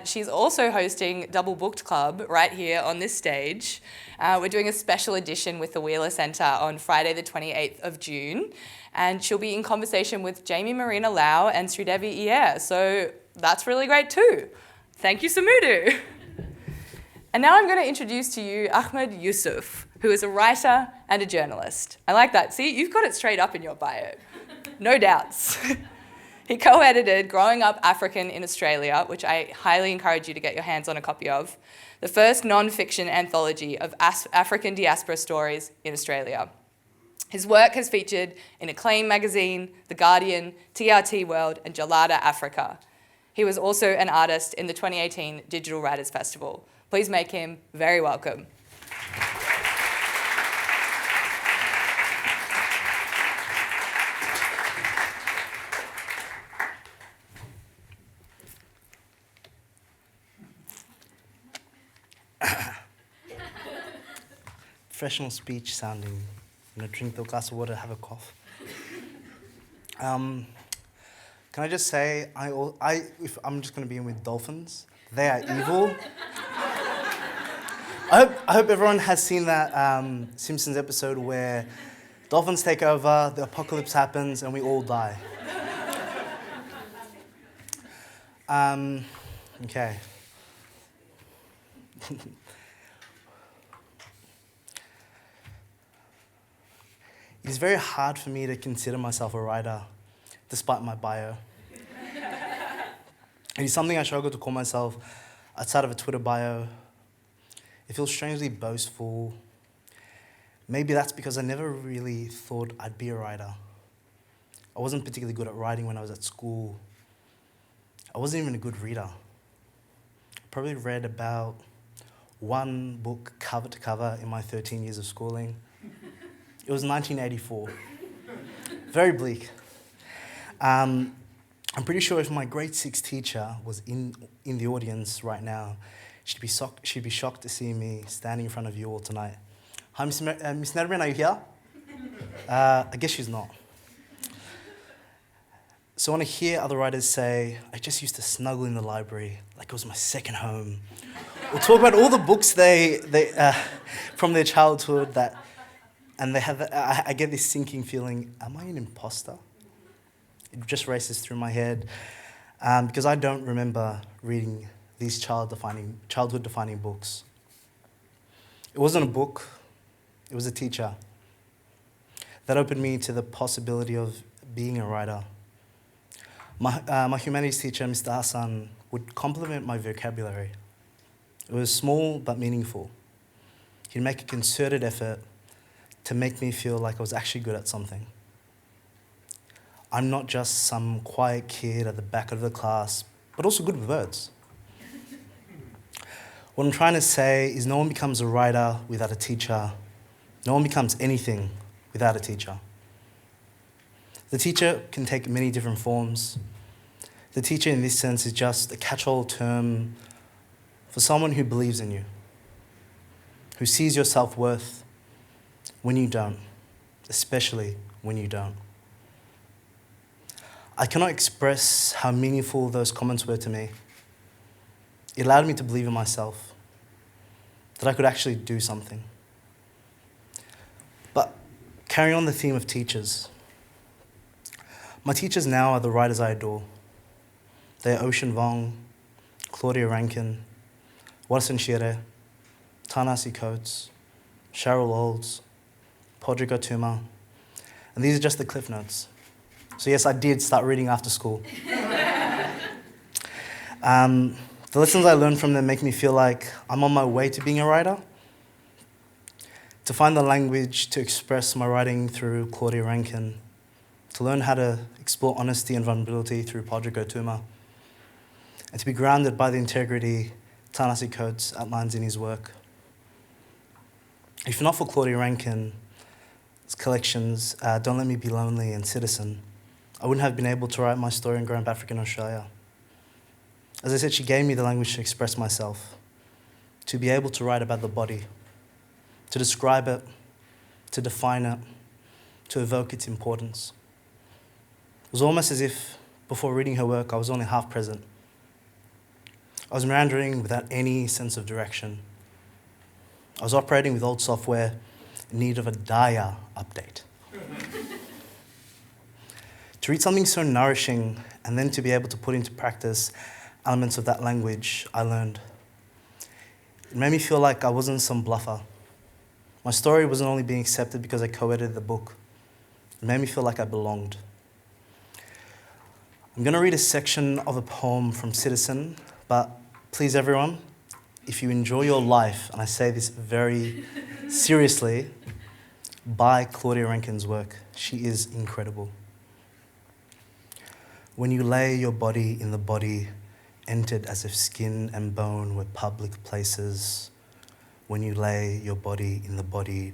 She's also hosting Double Booked Club right here on this stage. We're doing a special edition with the Wheeler Centre on Friday the 28th of June. And she'll be in conversation with Jamie Marina Lau and Sridevi Iyer. So that's really great too. Thank you, Sumudu. And now I'm going to introduce to you Ahmed Yussuf, who is a writer and a journalist. I like that. See, you've got it straight up in your bio. No doubts. He co-edited Growing Up African in Australia, which I highly encourage you to get your hands on a copy of, the first non-fiction anthology of African diaspora stories in Australia. His work has featured in Acclaim magazine, The Guardian, TRT World, and Jalada Africa. He was also an artist in the 2018 Digital Writers Festival. Please make him very welcome. Professional speech sounding, drink the glass of water, have a cough. Can I just say, if I'm just going to be in with dolphins. They are evil. I hope everyone has seen that Simpsons episode where dolphins take over, the apocalypse happens, and we all die. Okay. It's very hard for me to consider myself a writer, despite my bio. It is something I struggle to call myself outside of a Twitter bio. It feels strangely boastful. Maybe that's because I never really thought I'd be a writer. I wasn't particularly good at writing when I was at school. I wasn't even a good reader. I probably read about one book cover to cover in my 13 years of schooling. It was 1984. Very bleak. I'm pretty sure if my grade 6 teacher was in the audience right now, she'd be shocked to see me standing in front of you all tonight. Hi, Miss Nederman, are you here? I guess she's not. So when I hear other writers say, I just used to snuggle in the library like it was my second home, or talk about all the books they from their childhood and they have, I get this sinking feeling, am I an imposter? It just races through my head because I don't remember reading these childhood-defining books. It wasn't a book, it was a teacher that opened me to the possibility of being a writer. My humanities teacher, Mr. Hassan, would compliment my vocabulary. It was small but meaningful. He'd make a concerted effort to make me feel like I was actually good at something. I'm not just some quiet kid at the back of the class, but also good with words. What I'm trying to say is no one becomes a writer without a teacher. No one becomes anything without a teacher. The teacher can take many different forms. The teacher in this sense is just a catch-all term for someone who believes in you, who sees your self-worth when you don't, especially when you don't. I cannot express how meaningful those comments were to me. It allowed me to believe in myself, that I could actually do something. But carrying on the theme of teachers, my teachers now are the writers I adore. They are Ocean Vuong, Claudia Rankine, Watson Shere, Ta-Nehisi Coates, Cheryl Olds, Podrick Otuma, and these are just the cliff notes. So yes, I did start reading after school. The lessons I learned from them make me feel like I'm on my way to being a writer. To find the language to express my writing through Claudia Rankine, to learn how to explore honesty and vulnerability through Podrick Otuma, and to be grounded by the integrity Ta-Nehisi Coates outlines in his work. If not for Claudia Rankine's collections, Don't Let Me Be Lonely and Citizen, I wouldn't have been able to write my story in growing up African Australia. As I said, she gave me the language to express myself, to be able to write about the body, to describe it, to define it, to evoke its importance. It was almost as if, before reading her work, I was only half present. I was meandering without any sense of direction. I was operating with old software in need of a dire update. To read something so nourishing and then to be able to put into practice elements of that language I learned, it made me feel like I wasn't some bluffer. My story wasn't only being accepted because I co-edited the book. It made me feel like I belonged. I'm going to read a section of a poem from Citizen, but please everyone, if you enjoy your life, and I say this very seriously, buy Claudia Rankine's work. She is incredible. When you lay your body in the body, entered as if skin and bone were public places. When you lay your body in the body,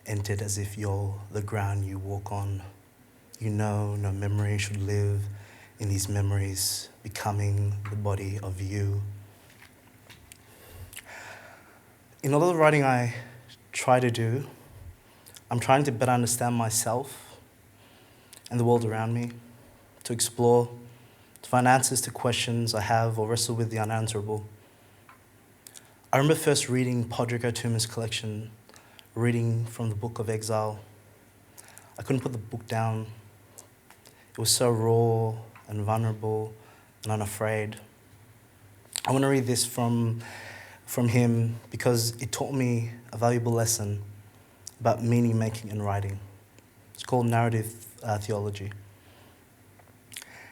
entered as if you're the ground you walk on. You know no memory should live in these memories, becoming the body of you. In all the writing I try to do, I'm trying to better understand myself and the world around me, to explore, to find answers to questions I have or wrestle with the unanswerable. I remember first reading Podrick Otuma's collection, reading from the Book of Exile. I couldn't put the book down. It was so raw and vulnerable and unafraid. I want to read this from him because it taught me a valuable lesson about meaning making and writing. It's called narrative theology.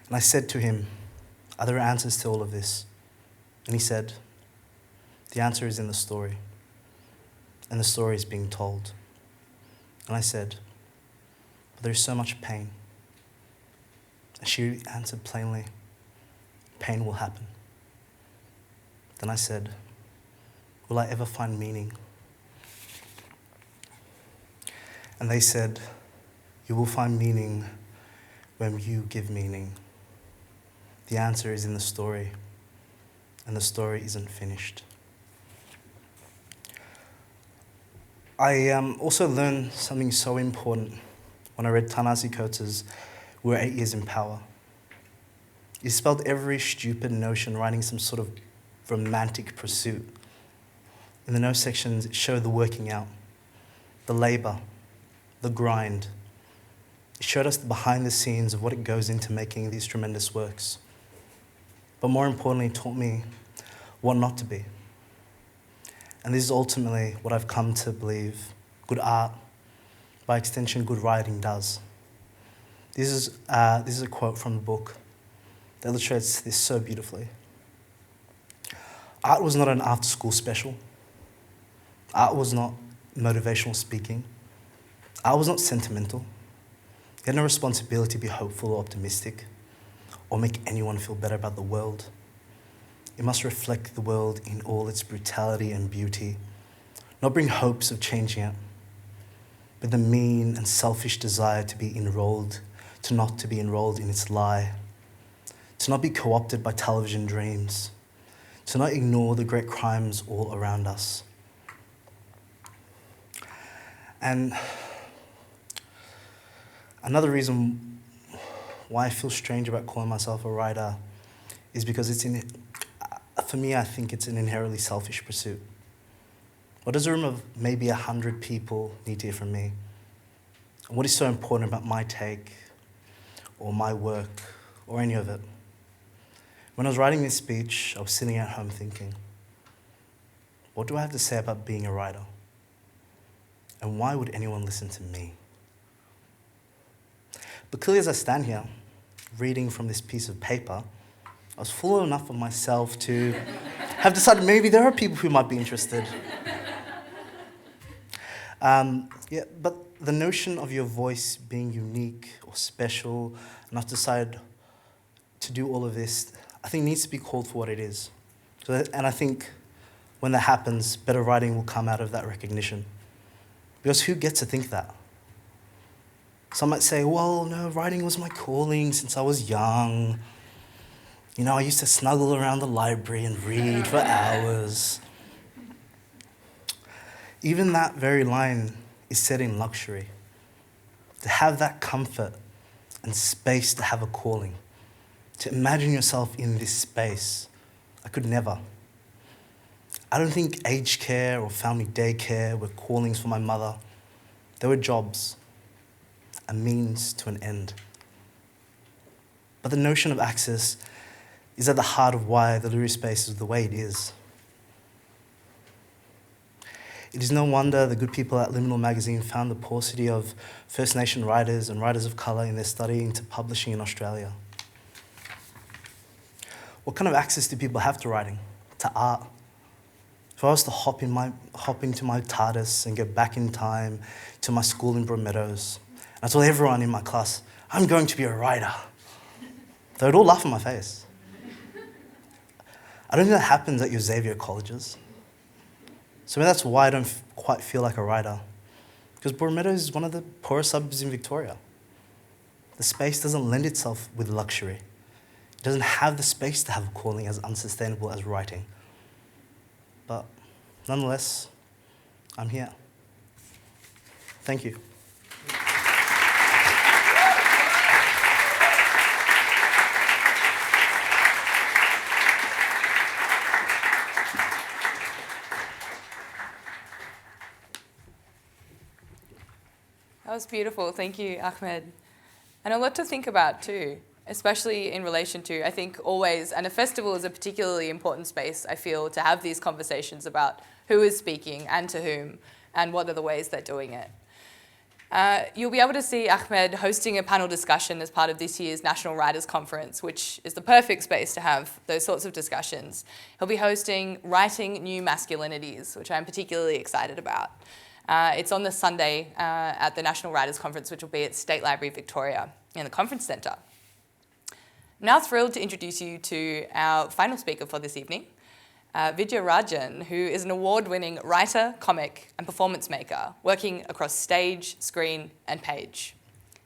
And I said to him, are there answers to all of this? And he said, the answer is in the story. And the story is being told. And I said, but there's so much pain. And she answered plainly, pain will happen. Then I said, will I ever find meaning? And they said, you will find meaning when you give meaning. The answer is in the story, and the story isn't finished. I also learned something so important when I read Ta-Nehisi Coates' We Were 8 Years in Power. He spelled every stupid notion writing some sort of romantic pursuit. In the no sections, it showed the working out, the labor, the grind. It showed us the behind the scenes of what it goes into making these tremendous works. But more importantly, it taught me what not to be. And this is ultimately what I've come to believe good art, by extension good writing, does. This is a quote from the book. that illustrates this so beautifully. Art was not an after-school special. Art was not motivational speaking. Art was not sentimental. It had no responsibility to be hopeful or optimistic or make anyone feel better about the world. It must reflect the world in all its brutality and beauty, not bring hopes of changing it, but the mean and selfish desire to be enrolled, to not to be enrolled in its lie, to not be co-opted by television dreams, to not ignore the great crimes all around us. And another reason why I feel strange about calling myself a writer is because for me, I think it's an inherently selfish pursuit. What does a room of maybe 100 people need to hear from me? And what is so important about my take or my work or any of it? When I was writing this speech, I was sitting at home thinking, what do I have to say about being a writer? And why would anyone listen to me? But clearly as I stand here, reading from this piece of paper, I was full enough of myself to have decided maybe there are people who might be interested. But the notion of your voice being unique or special, and I've decided to do all of this, I think needs to be called for what it is. And I think when that happens, better writing will come out of that recognition. Because who gets to think that? Some might say, well, no, writing was my calling since I was young. You know, I used to snuggle around the library and read for hours. Even that very line is said in luxury. To have that comfort and space to have a calling. To imagine yourself in this space. I could never. I don't think aged care or family daycare were callings for my mother. They were jobs, a means to an end. But the notion of access is at the heart of why the literary space is the way it is. It is no wonder the good people at Liminal magazine found the paucity of First Nation writers and writers of colour in their study into publishing in Australia. What kind of access do people have to writing, to art? If I was to hop into my TARDIS and go back in time to my school in Broadmeadows, and I told everyone in my class, I'm going to be a writer, they would all laugh in my face. I don't think that happens at your Xavier colleges. So maybe that's why I don't quite feel like a writer. Because Broadmeadows is one of the poorest suburbs in Victoria. The space doesn't lend itself with luxury. It doesn't have the space to have a calling as unsustainable as writing. But nonetheless, I'm here. Thank you. That was beautiful. Thank you, Ahmed. And a lot to think about too, especially in relation to, I think always, and a festival is a particularly important space, I feel, to have these conversations about who is speaking and to whom, and what are the ways they're doing it. You'll be able to see Ahmed hosting a panel discussion as part of this year's National Writers' Conference, which is the perfect space to have those sorts of discussions. He'll be hosting Writing New Masculinities, which I'm particularly excited about. It's on the Sunday at the National Writers' Conference, which will be at State Library Victoria in the Conference Centre. I'm now thrilled to introduce you to our final speaker for this evening, Vidya Rajan, who is an award-winning writer, comic, and performance maker, working across stage, screen, and page.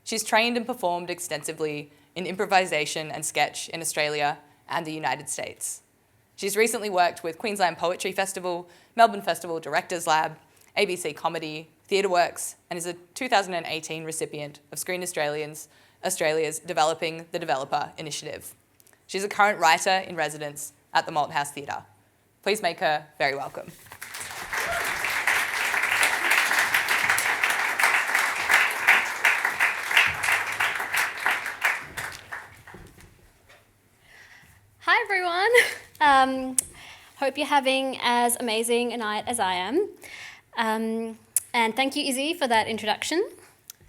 She's trained and performed extensively in improvisation and sketch in Australia and the United States. She's recently worked with Queensland Poetry Festival, Melbourne Festival Directors Lab, ABC Comedy, TheatreWorks, and is a 2018 recipient of Screen Australia's Developing the Developer Initiative. She's a current writer in residence at the Malthouse Theatre. Please make her very welcome. Hi everyone. Hope you're having as amazing a night as I am. And thank you, Izzy, for that introduction.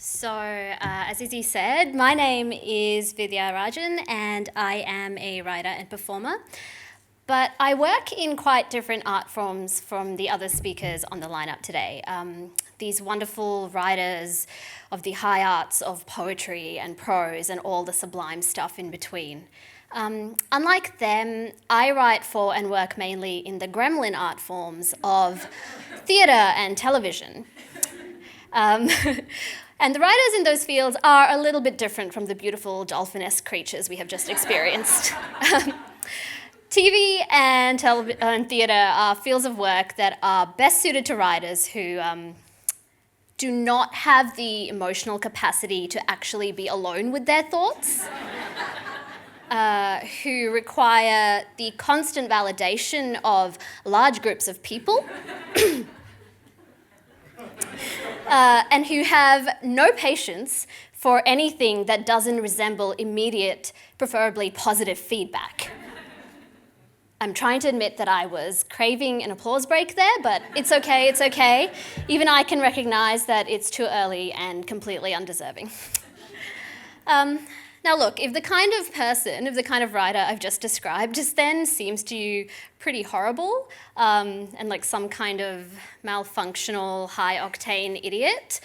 As Izzy said, my name is Vidya Rajan and I am a writer and performer. But I work in quite different art forms from the other speakers on the lineup today. These wonderful writers of the high arts of poetry and prose and all the sublime stuff in between. Unlike them, I write for and work mainly in the gremlin art forms of theatre and television. And the writers in those fields are a little bit different from the beautiful dolphin-esque creatures we have just experienced. TV and theatre are fields of work that are best suited to writers who do not have the emotional capacity to actually be alone with their thoughts, who require the constant validation of large groups of people, and who have no patience for anything that doesn't resemble immediate, preferably positive feedback. I'm trying to admit that I was craving an applause break there, but it's okay. Even I can recognise that it's too early and completely undeserving. Now look, if the kind of writer I've just described just then seems to you pretty horrible and like some kind of malfunctional, high-octane idiot,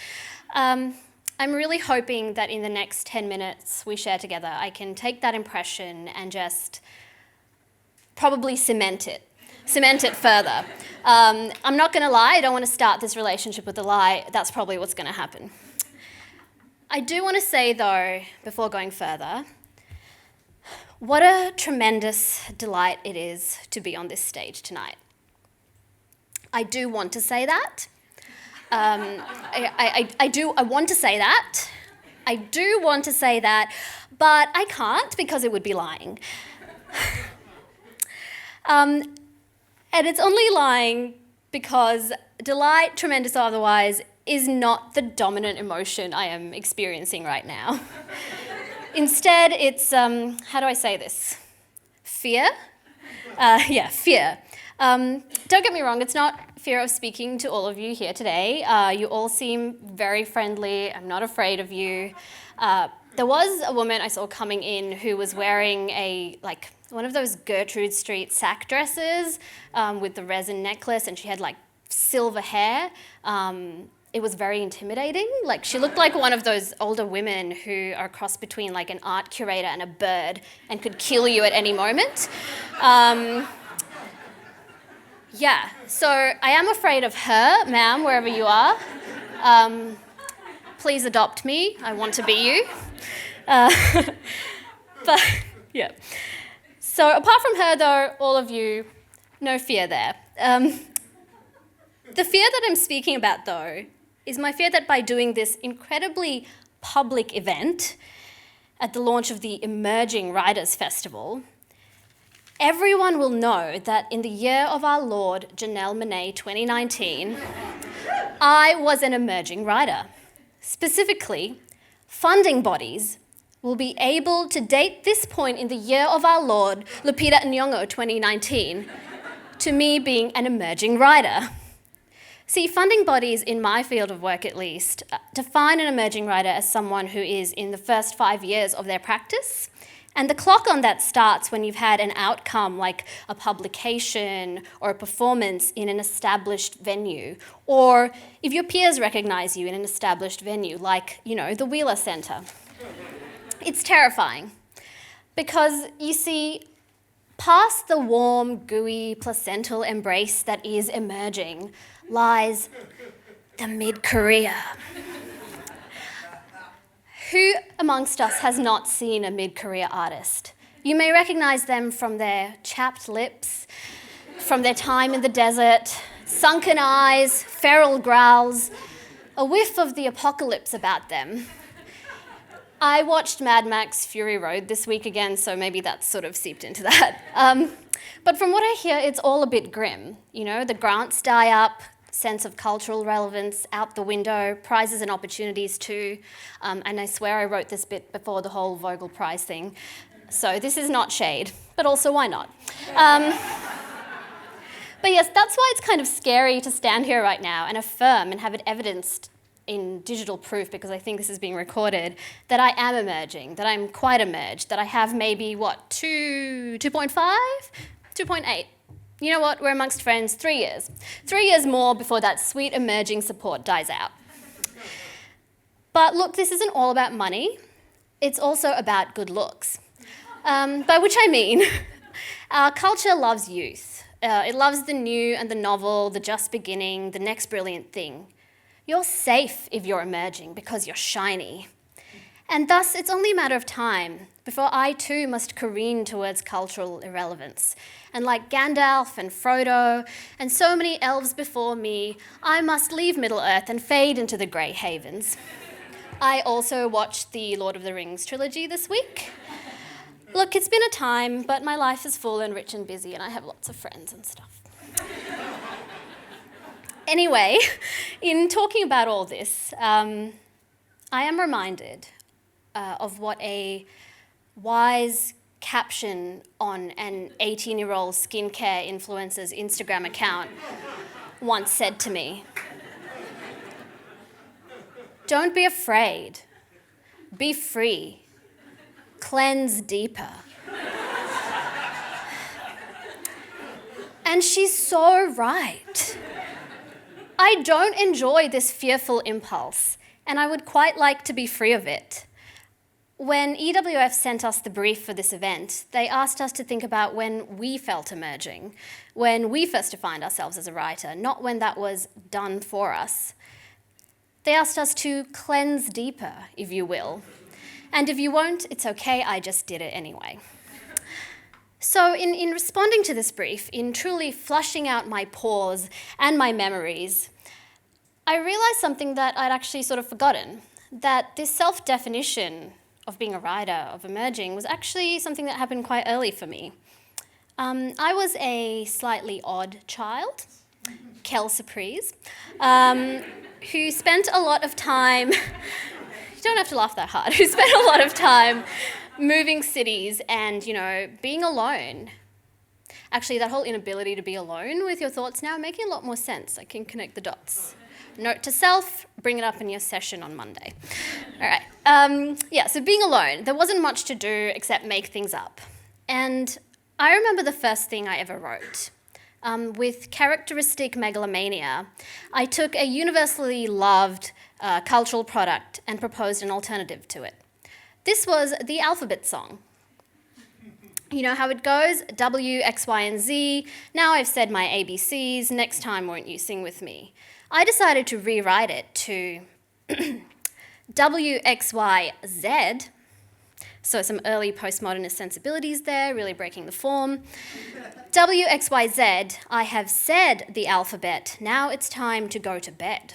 I'm really hoping that in the next 10 minutes we share together, I can take that impression and just probably cement it further. I'm not going to lie, I don't want to start this relationship with a lie. That's probably what's going to happen. I do want to say, though, before going further, what a tremendous delight it is to be on this stage tonight. I do want to say that. I want to say that. I do want to say that, but I can't because it would be lying. And it's only lying because delight, tremendous or otherwise, is not the dominant emotion I am experiencing right now. Instead, it's, how do I say this? Fear? Fear. Don't get me wrong, it's not fear of speaking to all of you here today. You all seem very friendly. I'm not afraid of you. There was a woman I saw coming in who was wearing one of those Gertrude Street sack dresses with the resin necklace, and she had silver hair. It was very intimidating. She looked like one of those older women who are a cross between an art curator and a bird and could kill you at any moment. So I am afraid of her, ma'am, wherever you are. Please adopt me. I want to be you. So apart from her, though, all of you, no fear there. The fear that I'm speaking about, though, is my fear that by doing this incredibly public event at the launch of the Emerging Writers Festival, everyone will know that in the year of our Lord, Janelle Monáe 2019, I was an emerging writer. Specifically, funding bodies will be able to date this point in the year of our Lord, Lupita Nyong'o 2019, to me being an emerging writer. See, funding bodies, in my field of work at least, define an emerging writer as someone who is in the first 5 years of their practice, and the clock on that starts when you've had an outcome like a publication or a performance in an established venue, or if your peers recognise you in an established venue, like, the Wheeler Centre. It's terrifying because, you see, past the warm, gooey, placental embrace that is emerging lies the mid-career. Who amongst us has not seen a mid-career artist? You may recognise them from their chapped lips, from their time in the desert, sunken eyes, feral growls, a whiff of the apocalypse about them. I watched Mad Max Fury Road this week again, so maybe that's sort of seeped into that. But from what I hear, it's all a bit grim. The grants die up, sense of cultural relevance out the window, prizes and opportunities too. And I swear I wrote this bit before the whole Vogel Prize thing. So this is not shade, but also why not? But yes, that's why it's kind of scary to stand here right now and affirm and have it evidenced in digital proof, because I think this is being recorded, that I am emerging, that I'm quite emerged, that I have maybe, 2.5? 2.8. You know what, we're amongst friends, 3 years. 3 years more before that sweet emerging support dies out. But look, this isn't all about money. It's also about good looks. By which I mean, our culture loves youth. It loves the new and the novel, the just beginning, the next brilliant thing. You're safe if you're emerging because you're shiny. And thus, it's only a matter of time before I too must careen towards cultural irrelevance. And like Gandalf and Frodo and so many elves before me, I must leave Middle-earth and fade into the Grey Havens. I also watched the Lord of the Rings trilogy this week. Look, it's been a time, but my life is full and rich and busy, and I have lots of friends and stuff. Anyway, in talking about all this, I am reminded of what a wise caption on an 18-year-old skincare influencer's Instagram account once said to me. Don't be afraid. Be free. Cleanse deeper. And she's so right. I don't enjoy this fearful impulse, and I would quite like to be free of it. When EWF sent us the brief for this event, they asked us to think about when we felt emerging, when we first defined ourselves as a writer, not when that was done for us. They asked us to cleanse deeper, if you will. And if you won't, it's okay, I just did it anyway. So in responding to this brief, in truly flushing out my pores and my memories, I realised something that I'd actually sort of forgotten, that this self-definition of being a writer, of emerging, was actually something that happened quite early for me. I was a slightly odd child, quelle surprise, who spent a lot of time, you don't have to laugh that hard, who spent a lot of time moving cities and, being alone. Actually, that whole inability to be alone with your thoughts now making a lot more sense. I can connect the dots. Note to self, bring it up in your session on Monday. All right. So being alone, there wasn't much to do except make things up. And I remember the first thing I ever wrote. With characteristic megalomania, I took a universally loved cultural product and proposed an alternative to it. This was the alphabet song. You know how it goes? W, X, Y, and Z. Now I've said my ABCs. Next time, won't you sing with me? I decided to rewrite it to W, X, Y, Z. So some early postmodernist sensibilities there, really breaking the form. W, X, Y, Z. I have said the alphabet. Now it's time to go to bed.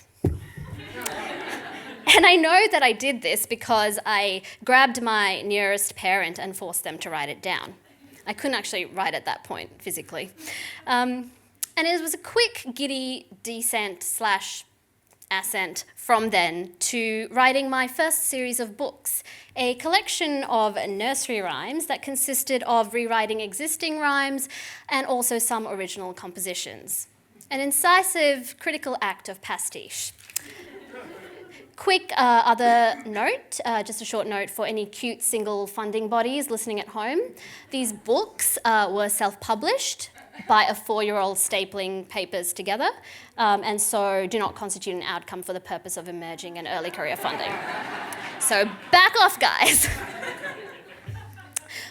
And I know that I did this because I grabbed my nearest parent and forced them to write it down. I couldn't actually write at that point physically. And it was a quick, giddy descent/ascent from then to writing my first series of books, a collection of nursery rhymes that consisted of rewriting existing rhymes and also some original compositions. An incisive, critical act of pastiche. Quick other note, just a short note for any cute single funding bodies listening at home. These books were self-published by a 4-year-old stapling papers together, and so do not constitute an outcome for the purpose of emerging and early career funding. So back off, guys.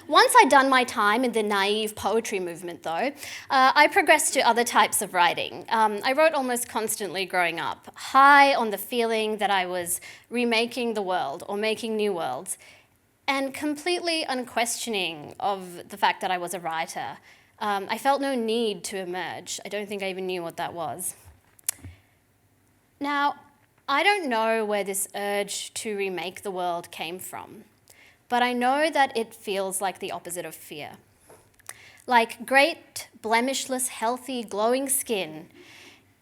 Once I'd done my time in the naive poetry movement, though, I progressed to other types of writing. I wrote almost constantly growing up, high on the feeling that I was remaking the world or making new worlds, and completely unquestioning of the fact that I was a writer. I felt no need to emerge. I don't think I even knew what that was. Now, I don't know where this urge to remake the world came from, but I know that it feels like the opposite of fear. Like great, blemishless, healthy, glowing skin,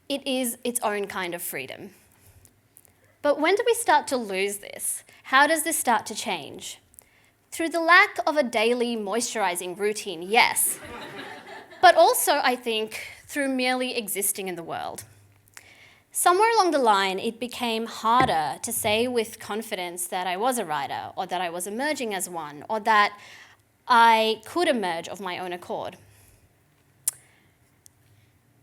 it is its own kind of freedom. But when do we start to lose this? How does this start to change? Through the lack of a daily moisturizing routine, yes, but also, I think, through merely existing in the world. Somewhere along the line, it became harder to say with confidence that I was a writer, or that I was emerging as one, or that I could emerge of my own accord.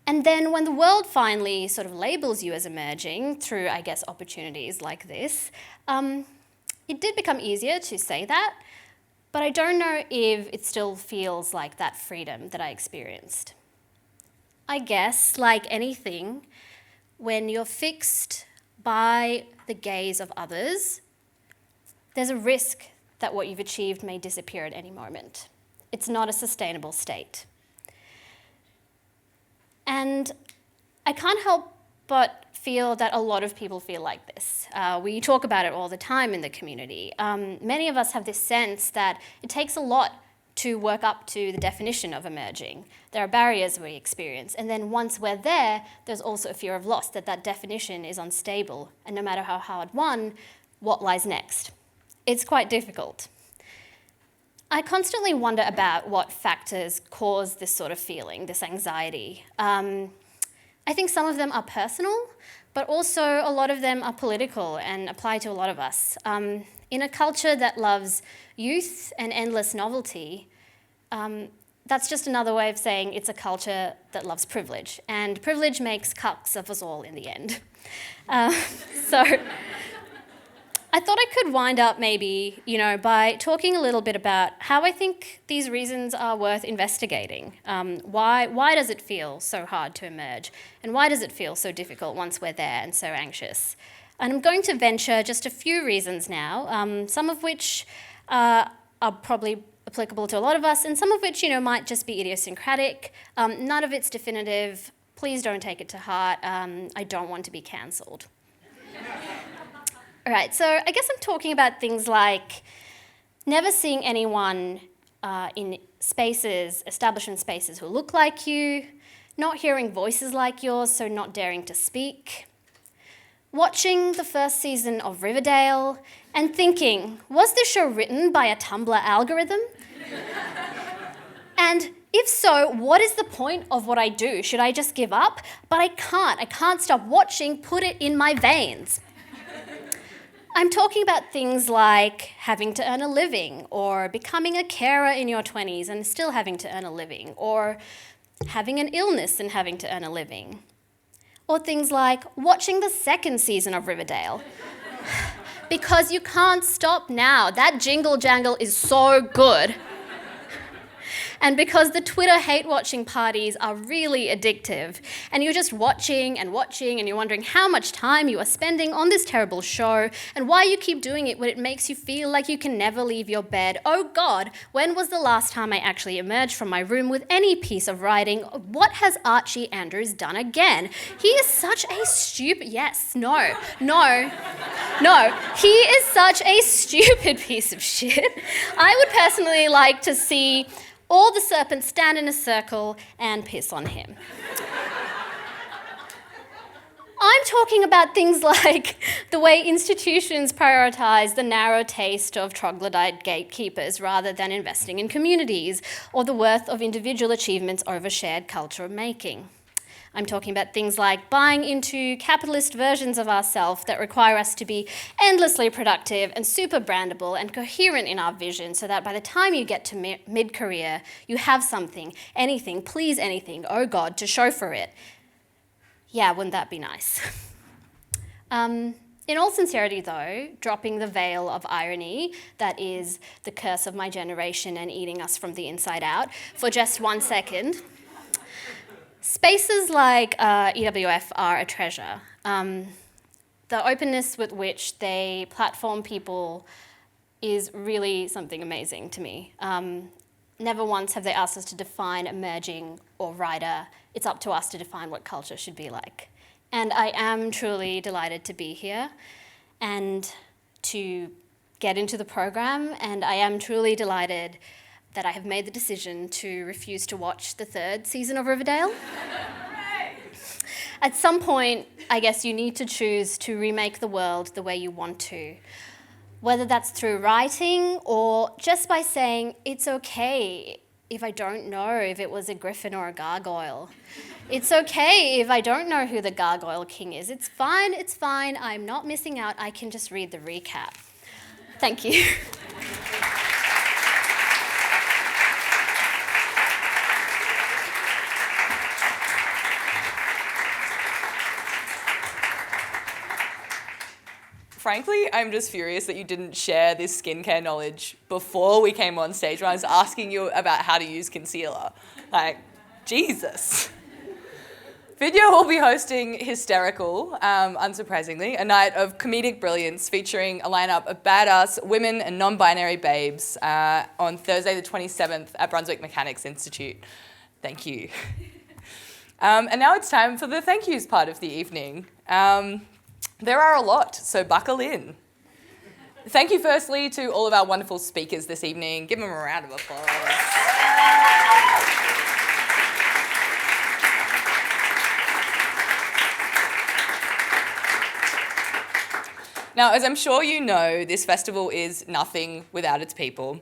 And then when the world finally sort of labels you as emerging through, I guess, opportunities like this, it did become easier to say that, but I don't know if it still feels like that freedom that I experienced. I guess, like anything, when you're fixed by the gaze of others, there's a risk that what you've achieved may disappear at any moment. It's not a sustainable state. And I can't help but feel that a lot of people feel like this. We talk about it all the time in the community. Many of us have this sense that it takes a lot to work up to the definition of emerging. There are barriers we experience, and then once we're there, there's also a fear of loss, that that definition is unstable, and no matter how hard won, what lies next? It's quite difficult. I constantly wonder about what factors cause this sort of feeling, this anxiety. I think some of them are personal, but also a lot of them are political and apply to a lot of us. In a culture that loves youth and endless novelty, that's just another way of saying it's a culture that loves privilege, and privilege makes cucks of us all in the end. So I thought I could wind up maybe, by talking a little bit about how I think these reasons are worth investigating. Why does it feel so hard to emerge? And why does it feel so difficult once we're there and so anxious? And I'm going to venture just a few reasons now, some of which are probably applicable to a lot of us, and some of which, might just be idiosyncratic. None of it's definitive. Please don't take it to heart. I don't want to be cancelled. All right, so I guess I'm talking about things like never seeing anyone in spaces, establishment spaces, who look like you, not hearing voices like yours, so not daring to speak, watching the first season of Riverdale and thinking, was this show written by a Tumblr algorithm? And if so, what is the point of what I do? Should I just give up? But I can't stop watching, put it in my veins. I'm talking about things like having to earn a living, or becoming a carer in your 20s and still having to earn a living, or having an illness and having to earn a living. Or things like watching the second season of Riverdale. Because you can't stop now. That jingle jangle is so good. And because the Twitter hate-watching parties are really addictive, and you're just watching, and you're wondering how much time you are spending on this terrible show, and why you keep doing it when it makes you feel like you can never leave your bed. Oh God, when was the last time I actually emerged from my room with any piece of writing? What has Archie Andrews done again? He is such a stupid... Yes, no, he is such a stupid piece of shit. I would personally like to see all the serpents stand in a circle and piss on him. I'm talking about things like the way institutions prioritise the narrow taste of troglodyte gatekeepers rather than investing in communities, or the worth of individual achievements over shared culture of making. I'm talking about things like buying into capitalist versions of ourselves that require us to be endlessly productive and super brandable and coherent in our vision, so that by the time you get to mid-career, you have something, anything, please anything, oh God, to show for it. Yeah, wouldn't that be nice? In all sincerity, though, dropping the veil of irony that is the curse of my generation and eating us from the inside out for just 1 second, spaces like EWF are a treasure. The openness with which they platform people is really something amazing to me. Never once have they asked us to define emerging or writer. It's up to us to define what culture should be like. And I am truly delighted to be here and to get into the program, and I am truly delighted that I have made the decision to refuse to watch the third season of Riverdale. At some point, I guess you need to choose to remake the world the way you want to, whether that's through writing or just by saying it's okay if I don't know if it was a griffin or a gargoyle. It's okay if I don't know who the Gargoyle King is. It's fine. I'm not missing out. I can just read the recap. Thank you. Frankly, I'm just furious that you didn't share this skincare knowledge before we came on stage when I was asking you about how to use concealer. Like, Jesus. Vidya will be hosting Hysterical, unsurprisingly, a night of comedic brilliance featuring a lineup of badass women and non-binary babes on Thursday the 27th at Brunswick Mechanics Institute. Thank you. And now it's time for the thank yous part of the evening. There are a lot, so buckle in. Thank you firstly to all of our wonderful speakers this evening. Give them a round of applause. Now, as I'm sure you know, this festival is nothing without its people.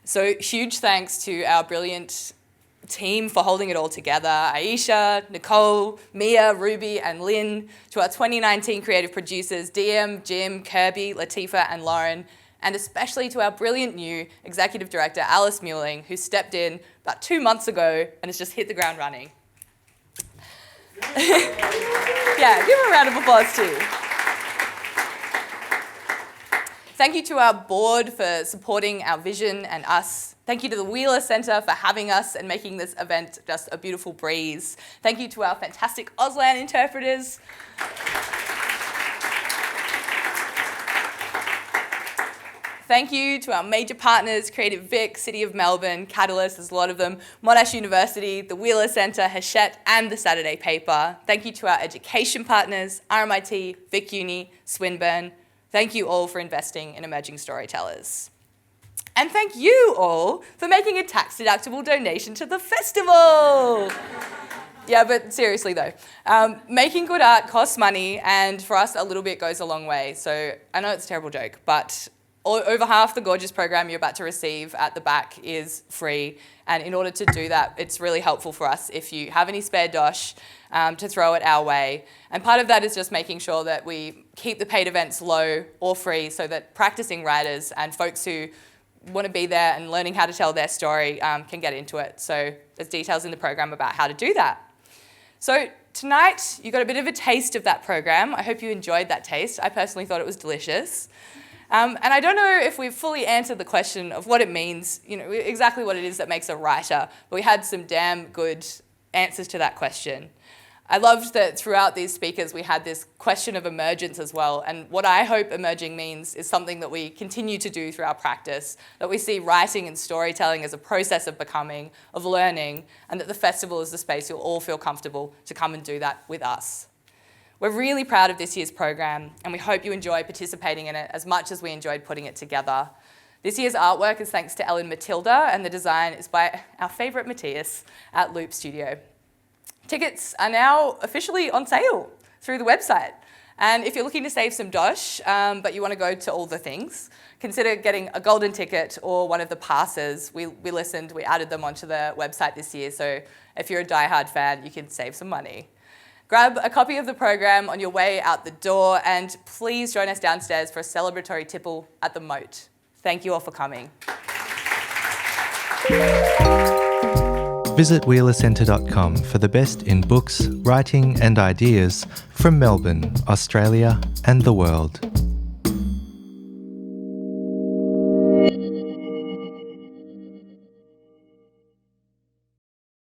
So huge thanks to our brilliant team for holding it all together. Aïsha, Nicole, Mia, Ruby and Lynn, to our 2019 creative producers, DM, Jim, Kirby, Latifa and Lauren, and especially to our brilliant new executive director, Alice Muelling, who stepped in about 2 months ago and has just hit the ground running. Yeah, give her a round of applause too. Thank you to our board for supporting our vision and us. Thank you to the Wheeler Centre for having us and making this event just a beautiful breeze. Thank you to our fantastic Auslan interpreters. Thank you to our major partners, Creative Vic, City of Melbourne, Catalyst, there's a lot of them, Monash University, the Wheeler Centre, Hachette and the Saturday Paper. Thank you to our education partners, RMIT, Vic Uni, Swinburne. Thank you all for investing in emerging storytellers. And thank you all for making a tax-deductible donation to the festival. Yeah, but seriously though, making good art costs money, and for us a little bit goes a long way. So I know it's a terrible joke, but over half the gorgeous program you're about to receive at the back is free. And in order to do that, it's really helpful for us if you have any spare dosh to throw it our way. And part of that is just making sure that we keep the paid events low or free so that practicing writers and folks who want to be there and learning how to tell their story can get into it. So there's details in the program about how to do that. So tonight you got a bit of a taste of that program. I hope you enjoyed that taste. I personally thought it was delicious. And I don't know if we've fully answered the question of what it means, exactly what it is that makes a writer, but we had some damn good answers to that question. I loved that throughout these speakers we had this question of emergence as well, and what I hope emerging means is something that we continue to do through our practice, that we see writing and storytelling as a process of becoming, of learning, and that the festival is the space you'll all feel comfortable to come and do that with us. We're really proud of this year's program, and we hope you enjoy participating in it as much as we enjoyed putting it together. This year's artwork is thanks to Ellen Matilda, and the design is by our favourite Matthias at Loop Studio. Tickets are now officially on sale through the website. And if you're looking to save some dosh, but you want to go to all the things, consider getting a golden ticket or one of the passes. We listened, we added them onto the website this year, so if you're a diehard fan, you can save some money. Grab a copy of the program on your way out the door, and please join us downstairs for a celebratory tipple at the Moat. Thank you all for coming. Visit wheelercentre.com for the best in books, writing and ideas from Melbourne, Australia and the world.